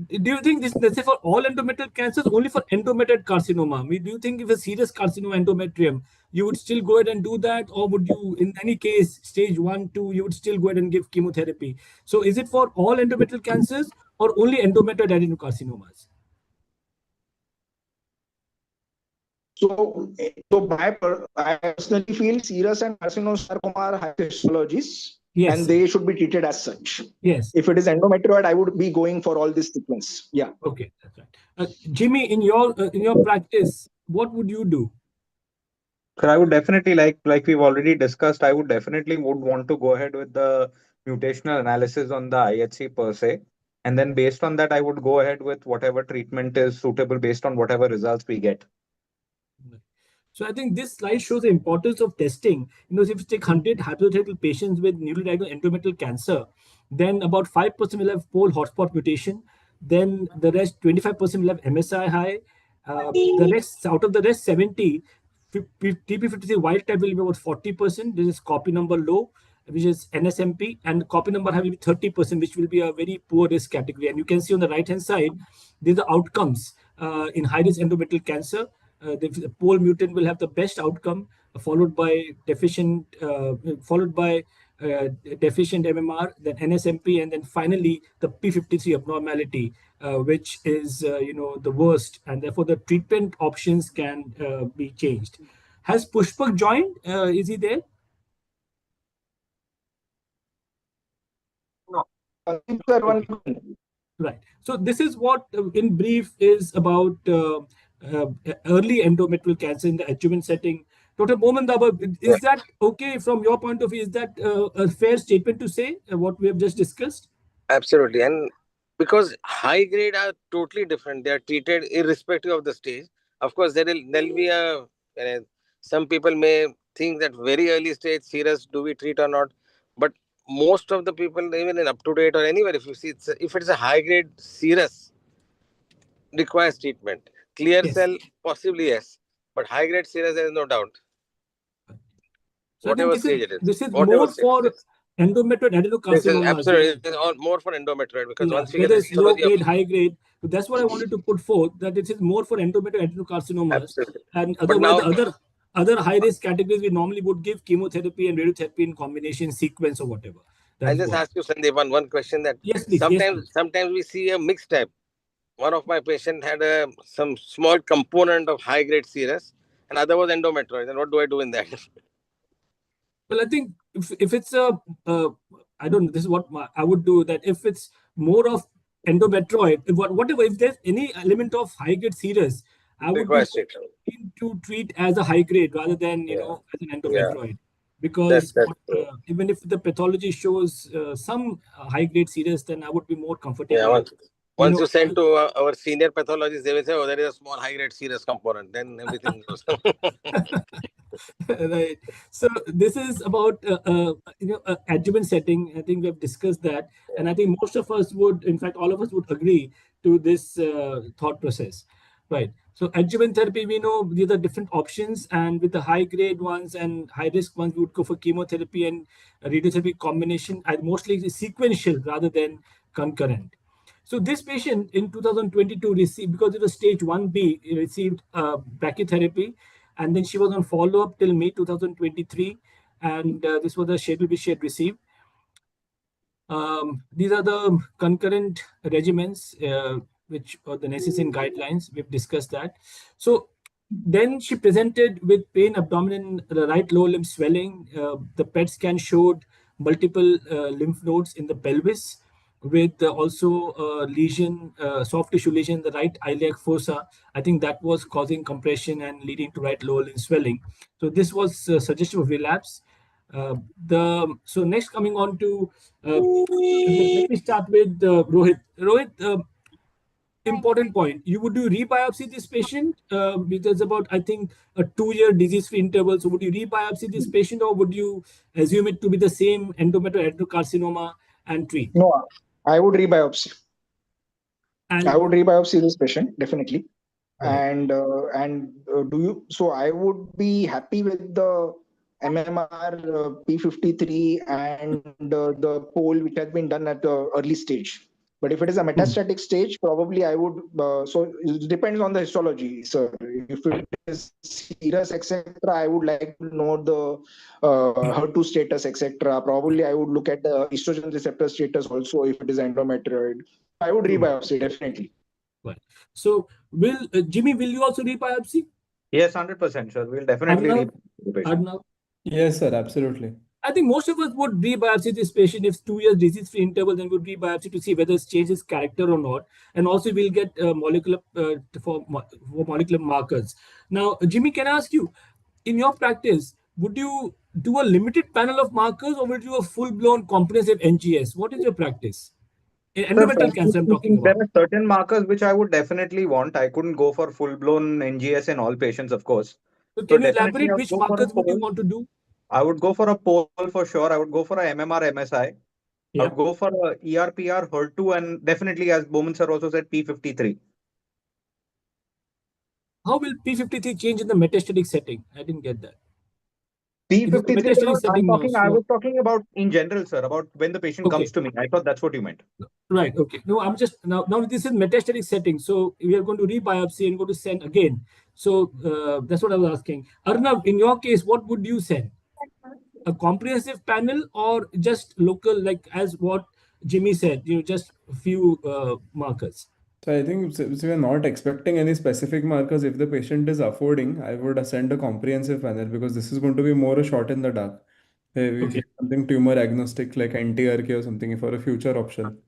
Do you think this is necessary for all endometrial cancers, only for endometrial carcinoma? Do you think if a serious carcinoma endometrium, you would still go ahead and do that, or would you, in any case, stage 1, 2, you would still go ahead and give chemotherapy? So is it for all endometrial cancers or only endometrial adenocarcinomas? I personally feel serous and carcinosarcoma are high histologies, Yes, and sir. they should be treated as such. Yes. If it is endometrioid, I would be going for all this sequence. Yeah. Okay, that's right. Jimmy, in your practice, what would you do? So I would definitely like we've already discussed, I would definitely would want to go ahead with the mutational analysis on the IHC per se. And then based on that, I would go ahead with whatever treatment is suitable based on whatever results we get. So I think this slide shows the importance of testing. If you take 100 hypothetical patients with newly diagnosed endometrial cancer, then about 5% will have pole hotspot mutation. Then the rest, 25% will have MSI high. The rest, out of the rest, 70, TP53 wild type will be about 40%. This is copy number low, which is NSMP, and copy number high will be 30%, which will be a very poor risk category. And you can see on the right hand side, these are outcomes in high risk endometrial cancer. The pole mutant will have the best outcome, followed by deficient, deficient MMR, then NSMP, and then finally the P53 abnormality, which is the worst, and therefore the treatment options can be changed. Has Pushpak joined? Is he there? No. Okay. Right. So this is what, in brief, is about early endometrial cancer in the adjuvant setting. Dr. Momandaba, is that okay from your point of view? Is that a fair statement to say what we have just discussed? Absolutely. And because high grade are totally different, they are treated irrespective of the stage. Of course, there'll be some people may think that very early stage serous, do we treat or not? But most of the people, even in up to date or anywhere, if you see, if it's a high grade serous, requires treatment. Clear Yes. cell, possibly yes, but high grade serous, there is no doubt. So I think this is Whatever more stage for it is. endometrial This is adenocarcinomas. absolutely, it is all more for endometrioid, because once you get Whether the it's low histology grade, of high grade. So that's what I wanted to put forth, that it is more for endometrial adenocarcinomas. absolutely. And But otherwise, now, the other high risk categories, we normally would give chemotherapy and radiotherapy in combination sequence or whatever. I'll just ask you, Sandeep, one question that Yes, please. Yes, please. sometimes we see a mixed type. One of my patients had some small component of high grade serous, and other was endometrioid. Then what do I do in that? Well, I think if it's I don't know, this is what I would do, that if it's more of endometrioid, whatever, if there's any element of high grade serous, I would be Requires treatment. keen to treat as a high grade rather than, as an endometrioid. Because true. even if the pathology shows some high grade serous, then I would be more comfortable. Yeah, once you send to our senior pathologist, they will say, oh, there is a small high grade serous component. Then everything goes. Right. So this is about adjuvant setting. I think we have discussed that, and I think most of us would, in fact, all of us would agree to this thought process. Right. So adjuvant therapy, we know these are different options, and with the high grade ones and high risk ones, we would go for chemotherapy and radiotherapy combination, and mostly it's sequential rather than concurrent. So this patient in 2022 received, because it was stage 1B, he received brachytherapy, and then she was on follow up till May 2023, and this was the schedule which she had received. These are the concurrent regimens, which are the NCCN guidelines. We've discussed that. So then she presented with pain, abdomen, the right lower limb swelling. The PET scan showed multiple lymph nodes in the pelvis, with also lesion, soft tissue lesion in the right iliac fossa. I think that was causing compression and leading to right lower limb swelling. So this was suggestive of relapse. So next, coming on to let me start with Rohit. Rohit, important point. You would do rebiopsy this patient because about, I think, a 2-year disease-free interval. So would you rebiopsy this patient, or would you assume it to be the same endometrial adenocarcinoma and treat? No, I would rebiopsy. I And would rebiopsy this patient definitely. right. And do you? So I would be happy with the MMR P53 and the poll which has been done at the early stage. But if it is a metastatic stage, probably I would. So it depends on the histology, sir. If it is serous, etc., I would like to know the HER2 status, etc. Probably I would look at the estrogen receptor status also if it is endometrioid. I would rebiopsy definitely. Right. So will Jimmy, will you also rebiopsy? Yes, 100%, sure. We'll definitely Arnav? the patient. Arnav? Yes, sir, absolutely. I think most of us would rebiopsy this patient if 2 years disease-free interval, then would rebiopsy to see whether it's changed his character or not, and also we'll get molecular for molecular markers. Now, Jimmy, can I ask you, in your practice, would you do a limited panel of markers, or would you do a full-blown comprehensive NGS? What is your practice? In Sir, endometrial frankly cancer, I'm talking speaking, there about. are certain markers which I would definitely want. I couldn't go for full-blown NGS in all patients, of course. So, So can you definitely I elaborate would which go for a markers would you poll. want to do? I would go for a poll for sure. I would go for a MMR MSI. I Yeah. would go for a ERPR, HER2, and definitely, as Bowman sir also said, P53. How will P53 change in the metastatic setting? I didn't get that. It is the P53, metastatic setting now. I So, was talking about in general, sir, about when the patient okay. comes to me. I thought that's what you meant. Right. Okay. No, I'm just now this is metastatic setting. So we are going to rebiopsy and go to send again. So that's what I was asking. Arnav, in your case, what would you send? A comprehensive panel or just local, like as what Jimmy said, just a few markers? So I think since we are not expecting any specific markers, if the patient is affording, I would send a comprehensive panel because this is going to be more a shot in the dark. We Okay. get something tumor agnostic like NTRK or something for a future option,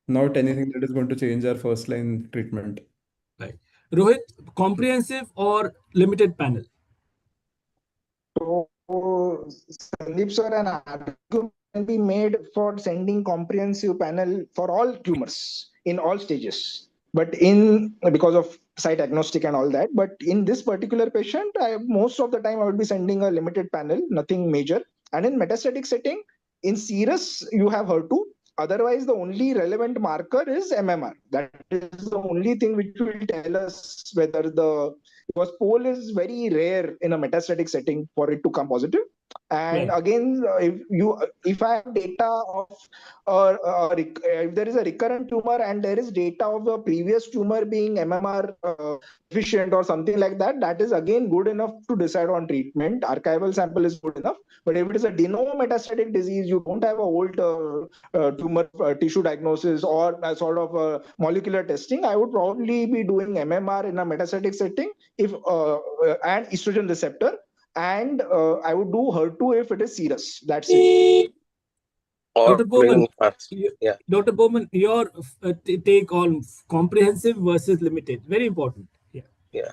not anything that is going to change our first line treatment. Right. Rohit, comprehensive or limited panel? So, Sandeep sir, an argument can be made for sending comprehensive panel for all tumors in all stages. But in because of site agnostic and all that, but in this particular patient, most of the time I would be sending a limited panel, nothing major. And in metastatic setting, in serous you have HER2. Otherwise, the only relevant marker is MMR. That is the only thing which will tell us whether the because pole is very rare in a metastatic setting for it to come positive. And Right. again, if I have data of if there is a recurrent tumor and there is data of the previous tumor being MMR deficient or something like that, that is again good enough to decide on treatment. Archival sample is good enough. But if it is a de novo metastatic disease, you don't have a old tumor tissue diagnosis or a sort of molecular testing, I would probably be doing MMR in a metastatic setting if and estrogen receptor, and I would do HER2 if it is serous. That's it. Or Dr. Bowman, doing parts. Yeah. Dr. Bowman, your take on comprehensive versus limited, very important. Yeah. Yeah.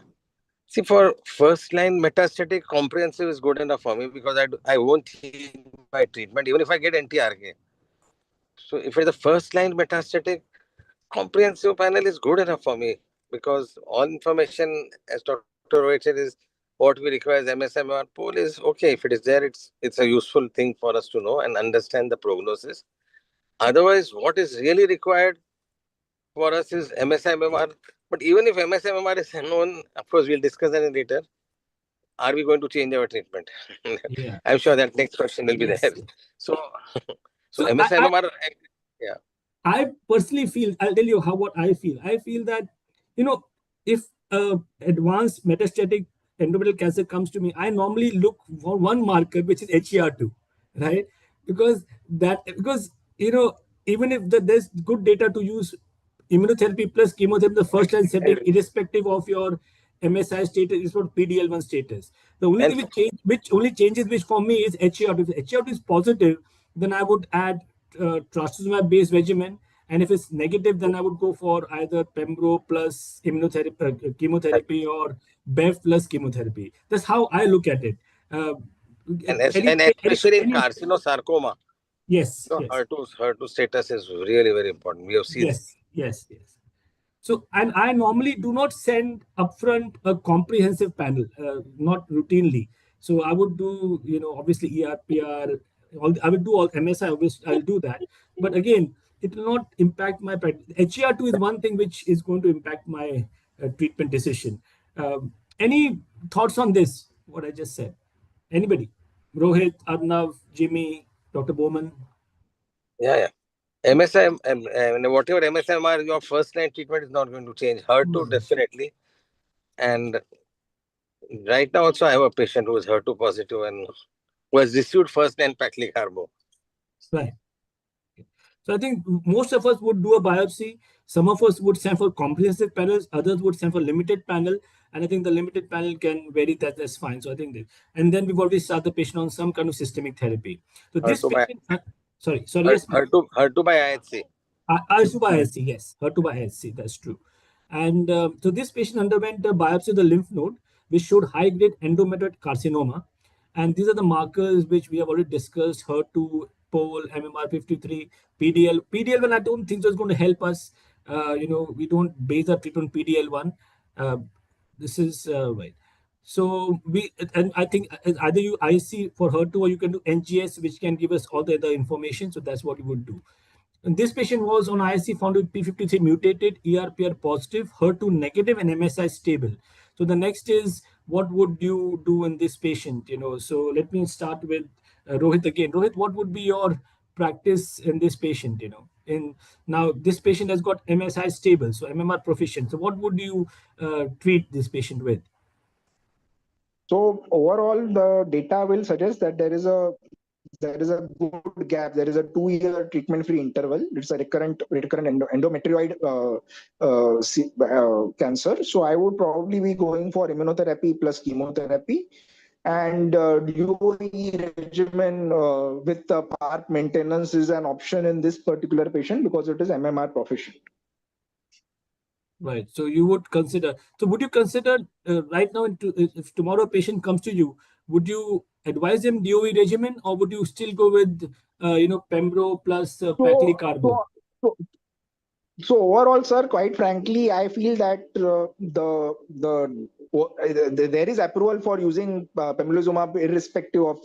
See, for first line metastatic, comprehensive is good enough for me because I won't heal by treatment, even if I get NTRK. So if it's the first line metastatic, comprehensive panel is good enough for me because all information, as Dr. Rohit said, is what we require as MSMR pool is okay. If it is there, it's a useful thing for us to know and understand the prognosis. Otherwise, what is really required for us is MSMR But even if MSMR is unknown, of course, we'll discuss that later. Are we going to change our treatment? Yeah. I'm sure that next question will be Yes. there. So, so So I MSMR, yeah. I personally feel, I'll tell you how what I feel. I feel that, you know, if advanced metastatic endometrial cancer comes to me, I normally look for one marker, which is HER2, right? Because you know, even if there's good data to use immunotherapy plus chemotherapy in the first line setting, irrespective of your MSI status, is for PDL1 status. The only And thing which only changes, which for me is HER2. If HER2 is positive, then I would add trastuzumab based regimen, and if it's negative, then I would go for either pembro plus immunotherapy, chemotherapy, or bev plus chemotherapy. That's how I look at it. Uh, and especially in any carcinosarcoma, yes, no, yes, HER2 status is really very important. We have seen. yes. So, and I normally do not send upfront a comprehensive panel, not routinely. So I would do, you know, obviously ERPR, I would do all MSI, obviously I'll do that. But again, it will not impact my practice. HER2 is one thing which is going to impact my treatment decision. Any thoughts on this, what I just said? Anybody? Rohit, Arnav, Jimmy, Dr. Bowman? Yeah, yeah. MSM, whatever MSMR, your first line treatment is not going to change. HER2 definitely. And right now also I have a patient who is HER2 positive and who has received first line paclitaxel. Right. So I think most of us would do a biopsy. Some of us would send for comprehensive panels. Others would send for limited panel. And I think the limited panel can vary. That's fine. So I think that, and then we've already start the patient on some kind of systemic therapy. So this HER2 by patient, sorry, yes, please. HER2 by IHC. HER2 by IHC, yes, HER2 by IHC, that's true. And so this patient underwent a biopsy of the lymph node, which showed high-grade endometrial carcinoma. And these are the markers which we have already discussed: HER2, POL, MMR53, PDL. PDL1, I don't think so is going to help us. We don't base our treatment on PDL1. Uh, this is right. So and I think either you IC for HER2 or you can do NGS, which can give us all the other information. So that's what we would do. And this patient was on IC found with P53 mutated, ERPR positive, HER2 negative, and MSI stable. So the next is, what would you do in this patient? So let me start with Rohit again. Rohit, what would be your practice in this patient? In now this patient has got MSI stable, so MMR proficient. So what would you treat this patient with? So overall, the data will suggest that there is a good gap. There is a 2-year treatment-free interval. It's a recurrent endometrioid cancer. So I would probably be going for immunotherapy plus chemotherapy, and DOE regimen with the PARP maintenance is an option in this particular patient because it is MMR proficient. Right. So you would consider. So would you consider right now, if tomorrow a patient comes to you, would you advise him DOE regimen, or would you still go with pembro plus So, paclitaxel? so, so So overall, sir, quite frankly, I feel that there is approval for using pembrolizumab irrespective of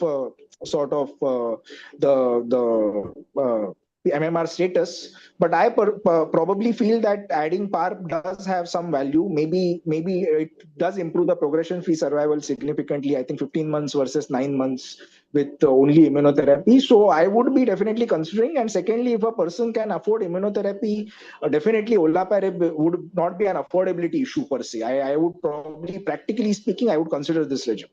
the MMR status. But I probably feel that adding PARP does have some value. Maybe it does improve the progression-free survival significantly. I think 15 months versus 9 months with only immunotherapy. So I would be definitely considering. And secondly, if a person can afford immunotherapy, definitely olaparib would not be an affordability issue per se. I would probably, practically speaking, I would consider this regimen.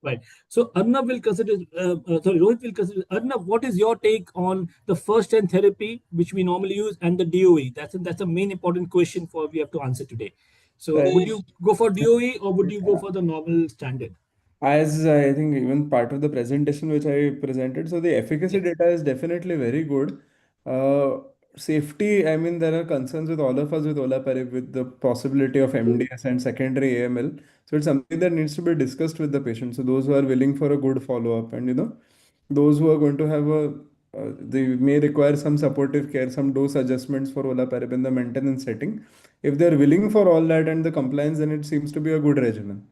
Right. So Arnav will consider. Rohit will consider. Arnav, what is your take on the first line therapy which we normally use and the DOE? That's a main important question for we have to answer today. So would you go for DOE or would you go for the normal standard? As I think even part of the presentation which I presented, so the efficacy Yes. data is definitely very good. Uh, Safety, I mean, there are concerns with all of us with olaparib with the possibility of MDS and secondary AML. So it's something that needs to be discussed with the patient. So those who are willing for a good follow-up, and those who are going to have they may require some supportive care, some dose adjustments for olaparib in the maintenance setting. If they're willing for all that and the compliance, then it seems to be a good regimen.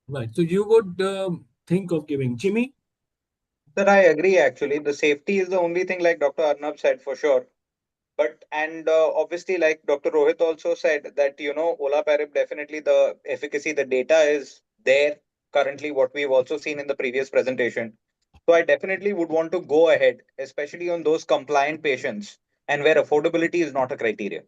Right. So you would think of giving Jimmy. Sir, I agree actually. The safety is the only thing, like Dr. Arnab said, for sure. But and obviously, like Dr. Rohit also said, that olaparib, definitely the efficacy, the data is there currently, what we've also seen in the previous presentation. So I definitely would want to go ahead, especially on those compliant patients and where affordability is not a criteria.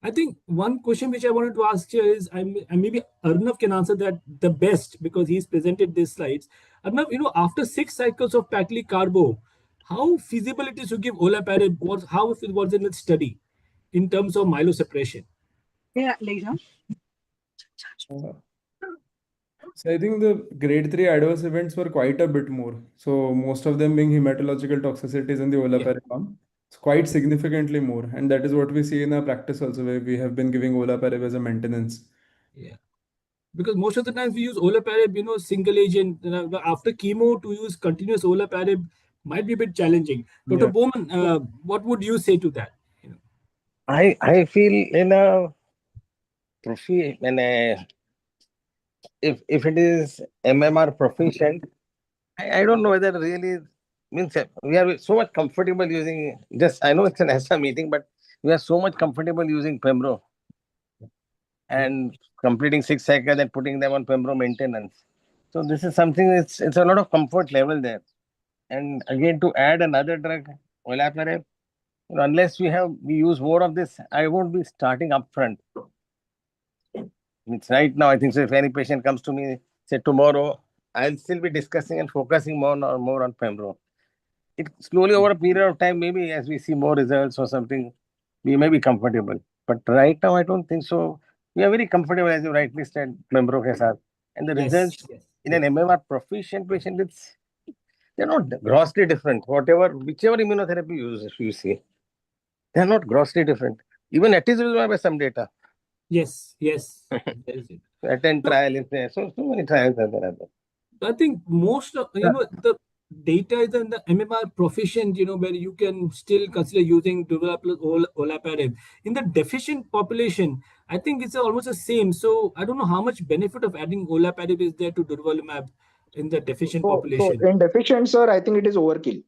I think one question which I wanted to ask here is, and maybe Arnav can answer that the best because he's presented these slides. Arnav, after 6 cycles of Paclitaxel carbo, how feasible it is to give olaparib? How it was in its study in terms of myelosuppression? Yeah, Lisa. Uh, So I think the grade 3 adverse events were quite a bit more. So most of them being hematological toxicities in the Yeah, olaparib arm. It's quite significantly more. And that is what we see in our practice also, where we have been giving olaparib as a maintenance. yeah. Because most of the times we use olaparib, single agent. After chemo, to use continuous olaparib might be a bit challenging. Dr. Yeah. Bowman, what would you say to that? I feel in a in a if it is MMR proficient, I don't know whether really means we are so much comfortable using just I know it's an ESA meeting, but we are so much comfortable using Pembro Yeah. and completing 6 cycles and putting them on Pembro maintenance. So this is something it's a lot of comfort level there. And again to add another drug, olaparib, unless we use more of this, I won't be starting upfront. It's right now. I think so. If any patient comes to me, say tomorrow, I'll still be discussing and focusing more on Pembro. It slowly over a period of time, maybe as we see more results or something, we may be comfortable. But right now, I don't think so. We are very comfortable, as you rightly said, Pembro ke saath. And the Yes, results yes, in yes. an MMR proficient patient, they're not grossly different. Whichever immunotherapy you see, they're not grossly different. Even atezolizumab has some data. Yes, yes. That is it. Attend So trial is there. So many trials are there. I think most of the data is in the MMR proficient, where you can still consider using durvalumab plus olaparib. In the deficient population, I think it's almost the same. So I don't know how much benefit of adding olaparib is there to durvalumab in the deficient So population. in deficient, sir, I think it is overkill.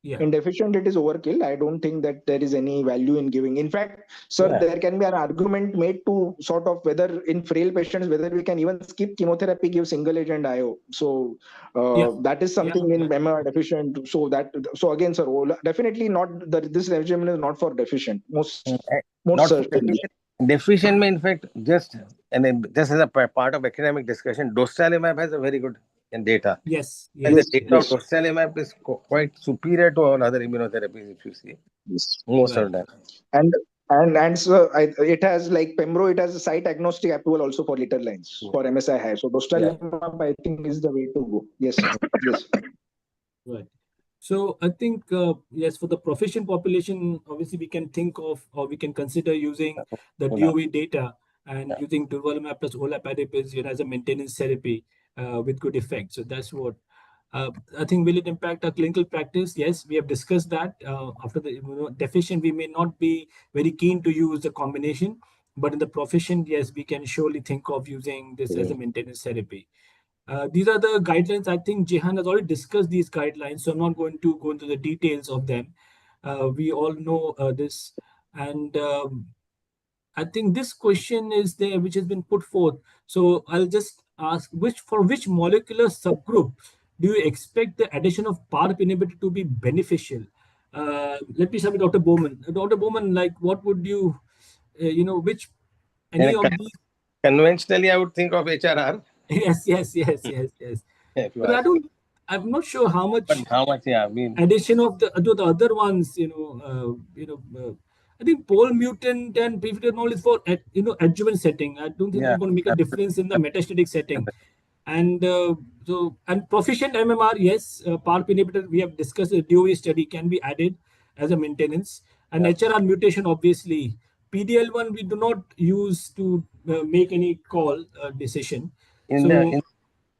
Yeah. In deficient, it is overkill. I don't think that there is any value in giving. In fact, sir, Yeah. there can be an argument made to sort of whether in frail patients, whether we can even skip chemotherapy, give single agent IO. So Yeah. that is Yeah. something in Yeah. MMR deficient. So again, sir, definitely not. This regimen is not for deficient. Most Not for certainly. deficient. Deficient may in fact and then just as a part of academic discussion, dostarlimab has a very good data. Yes. And the Yes. Yes, Yes. data of yes, dostarlimab is quite superior to all other immunotherapies if you see. yes. Most Right. of them. And so it has like Pembro, it has a site agnostic approval also for later lines for MSI high. So Yeah. dostarlimab, I think, is the way to go. Yes, sir. Yes. Right. So I think yes, for the proficient population, obviously we can think of or we can consider using the Hola. DOE data and Yeah. using durvalumab plus olaparib is as a maintenance therapy with good effect. So that's what I think will it impact our clinical practice? Yes, we have discussed that. After the deficient, we may not be very keen to use the combination, but in the proficient, yes, we can surely think of using this as a maintenance therapy. These are the guidelines. I think Jehan has already discussed these guidelines, so I'm not going to go into the details of them. We all know this, and I think this question is there, which has been put forth. So I'll just ask, which molecular subgroup do you expect the addition of PARP inhibitor to be beneficial? Let me start with Dr. Bowman. Dr. Bowman, like, what would you, which any And of these? conventionally, I would think of HRR Yes, yes, yes, yes, yes. if you But ask me. I'm not sure how But much how much? Yeah, I mean, addition of the other ones, I think pole mutant and pivotable is for adjuvant setting. I don't think yeah, it's going to make a absolutely. difference in the metastatic setting. And and proficient MMR, yes, PARP inhibitor we have discussed. The DOE study can be added as a maintenance, and Yeah. HRR mutation obviously. PDL1 we do not use to make any call decision. So In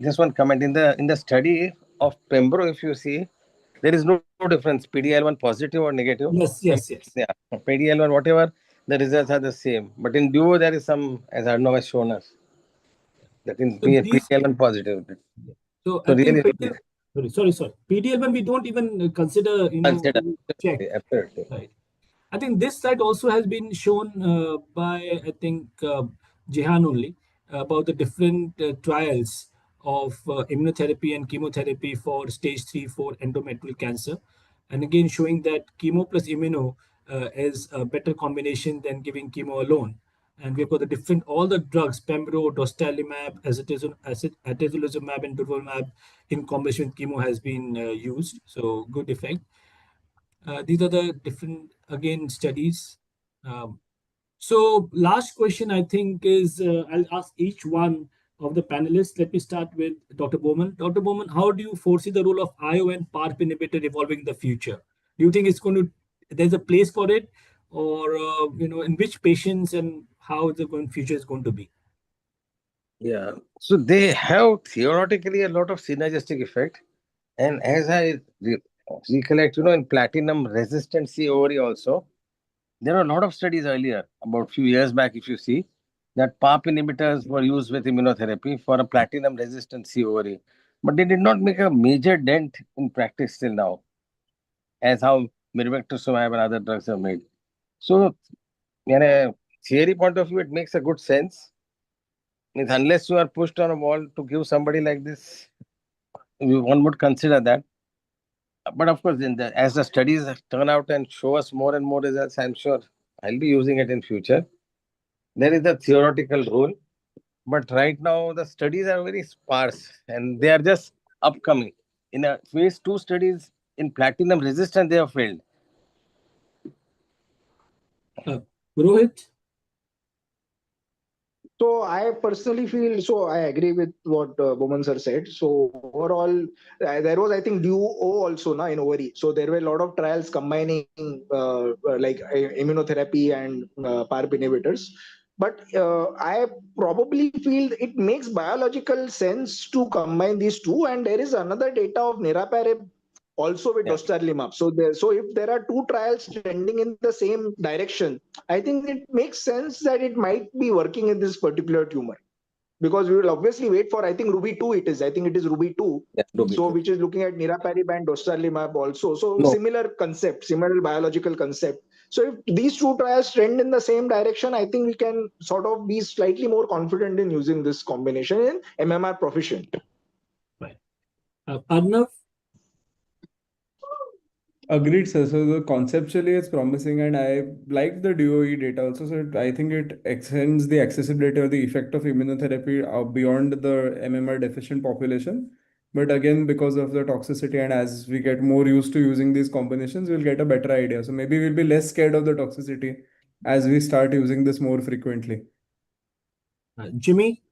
just one comment in the study of Pembro, if you see, there is no difference PDL1 positive or negative. yes, And yes, yes. yeah, PDL1 whatever the results are the same. But in Duo there is some, as Arnav has shown us, that in So these PDL1 positive. So I So think really PDL, sorry. PDL1 we don't even consider, consider to check, absolutely. right? I think this slide also has been shown by, I think, Jehan only, about the different trials of immunotherapy and chemotherapy for stage 3, 4 endometrial cancer. And again, showing that chemo plus immuno is a better combination than giving chemo alone. And we've got the different, all the drugs, pembro, dostarlimab, atezolizumab, and durvalumab in combination with chemo has been used. So good effect. These are the different, again, studies. Um, so last question, I think, is I'll ask each one of the panelists. Let me start with Dr. Bowman. Dr. Bowman, how do you foresee the role of IO and PARP inhibitor evolving in the future? Do you think it's going to, there's a place for it, or in which patients, and how the future is going to be? Yeah. So they have theoretically a lot of synergistic effect. And as I recollect, in platinum resistant CORE also, there are a lot of studies earlier, about few years back, if you see, that PARP inhibitors were used with immunotherapy for a platinum resistant CORE. But they did not make a major dent in practice till now, as how mirvetuximab and other drugs are made. So, in a theory point of view, it makes a good sense. Means unless you are pushed on a wall to give somebody like this, one would consider that. But of course, as the studies turn out and show us more and more results, I'm sure I'll be using it in future. There is a theoretical role, but right now the studies are very sparse and they are just upcoming. In a phase 2 studies in platinum resistant, they have failed. Rohit? So I personally feel, so I agree with what Bowman sir said. So overall, there was, I think, duo also na, in ovary. So there were a lot of trials combining like immunotherapy and PARP inhibitors. But I probably feel it makes biological sense to combine these two. And there is another data of niraparib also with Yeah. dostarlimab. So if there are two trials trending in the same direction, I think it makes sense that it might be working in this particular tumor, because we will obviously wait for, I think, Ruby 2 it is. I think it is Ruby 2. Yeah, Ruby So 2. which is looking at niraparib and dostarlimab also. So No. similar concept, similar biological concept. So if these two trials trend in the same direction, I think we can sort of be slightly more confident in using this combination in MMR proficient. Right. Arnav? Agreed, sir. So the conceptually it's promising, and I like the DOE data also. So I think it extends the accessibility or the effect of immunotherapy beyond the MMR deficient population. But again, because of the toxicity, and as we get more used to using these combinations, we'll get a better idea. So maybe we'll be less scared of the toxicity as we start using this more frequently. Jimmy?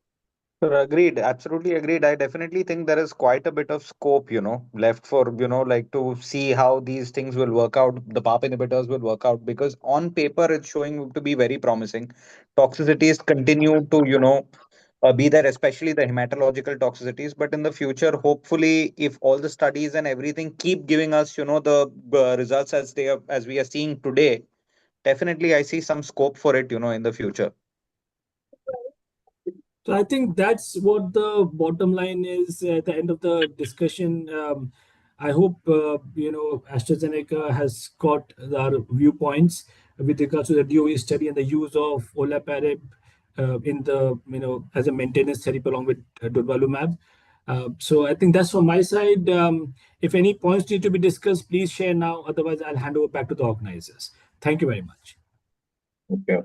Agreed, absolutely agreed. I definitely think there is quite a bit of scope, left for, like to see how these things will work out, the PARP inhibitors will work out, because on paper it's showing to be very promising. Toxicities continue to, be there, especially the hematological toxicities. But in the future, hopefully, if all the studies and everything keep giving us, the results as as we are seeing today, definitely I see some scope for it, in the future. So I think that's what the bottom line is at the end of the discussion. I hope AstraZeneca has got our viewpoints with regards to the DOE study and the use of olaparib in the as a maintenance therapy along with durvalumab. So I think that's from my side. If any points need to be discussed, please share now. Otherwise, I'll hand over back to the organizers. Thank you very much. Okay.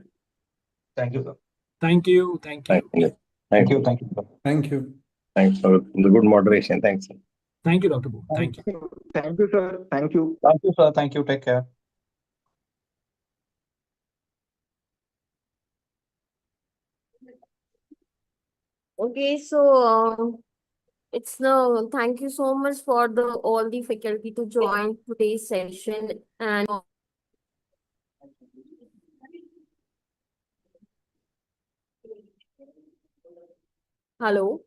Thank you, sir. Thank you. Thank you. Thank you. Thank you. Thank you, sir. Thank you. Thanks for the good moderation. Thanks. Thank you, Dr. Boone. Thank you. Thank you, sir. Thank you. Thank you, sir. Thank you. Take care. Okay, so it's no thank you so much for the all the faculty to join today's session. And hello.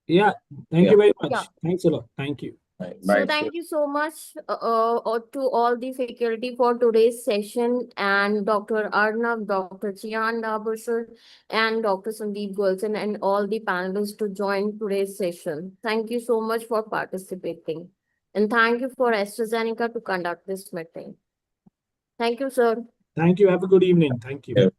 Yeah, thank you Yeah. very much. Yeah. Thanks a lot. Thank you. Bye. So Bye. thank you so much to all the faculty for today's session, and Dr. Arnav, Dr. Chian Dabur, and Dr. Sandeep Gulson, and all the panelists to join today's session. Thank you so much for participating. And thank you for AstraZeneca to conduct this meeting. Thank you, sir. Thank you. Have a good evening. Thank you.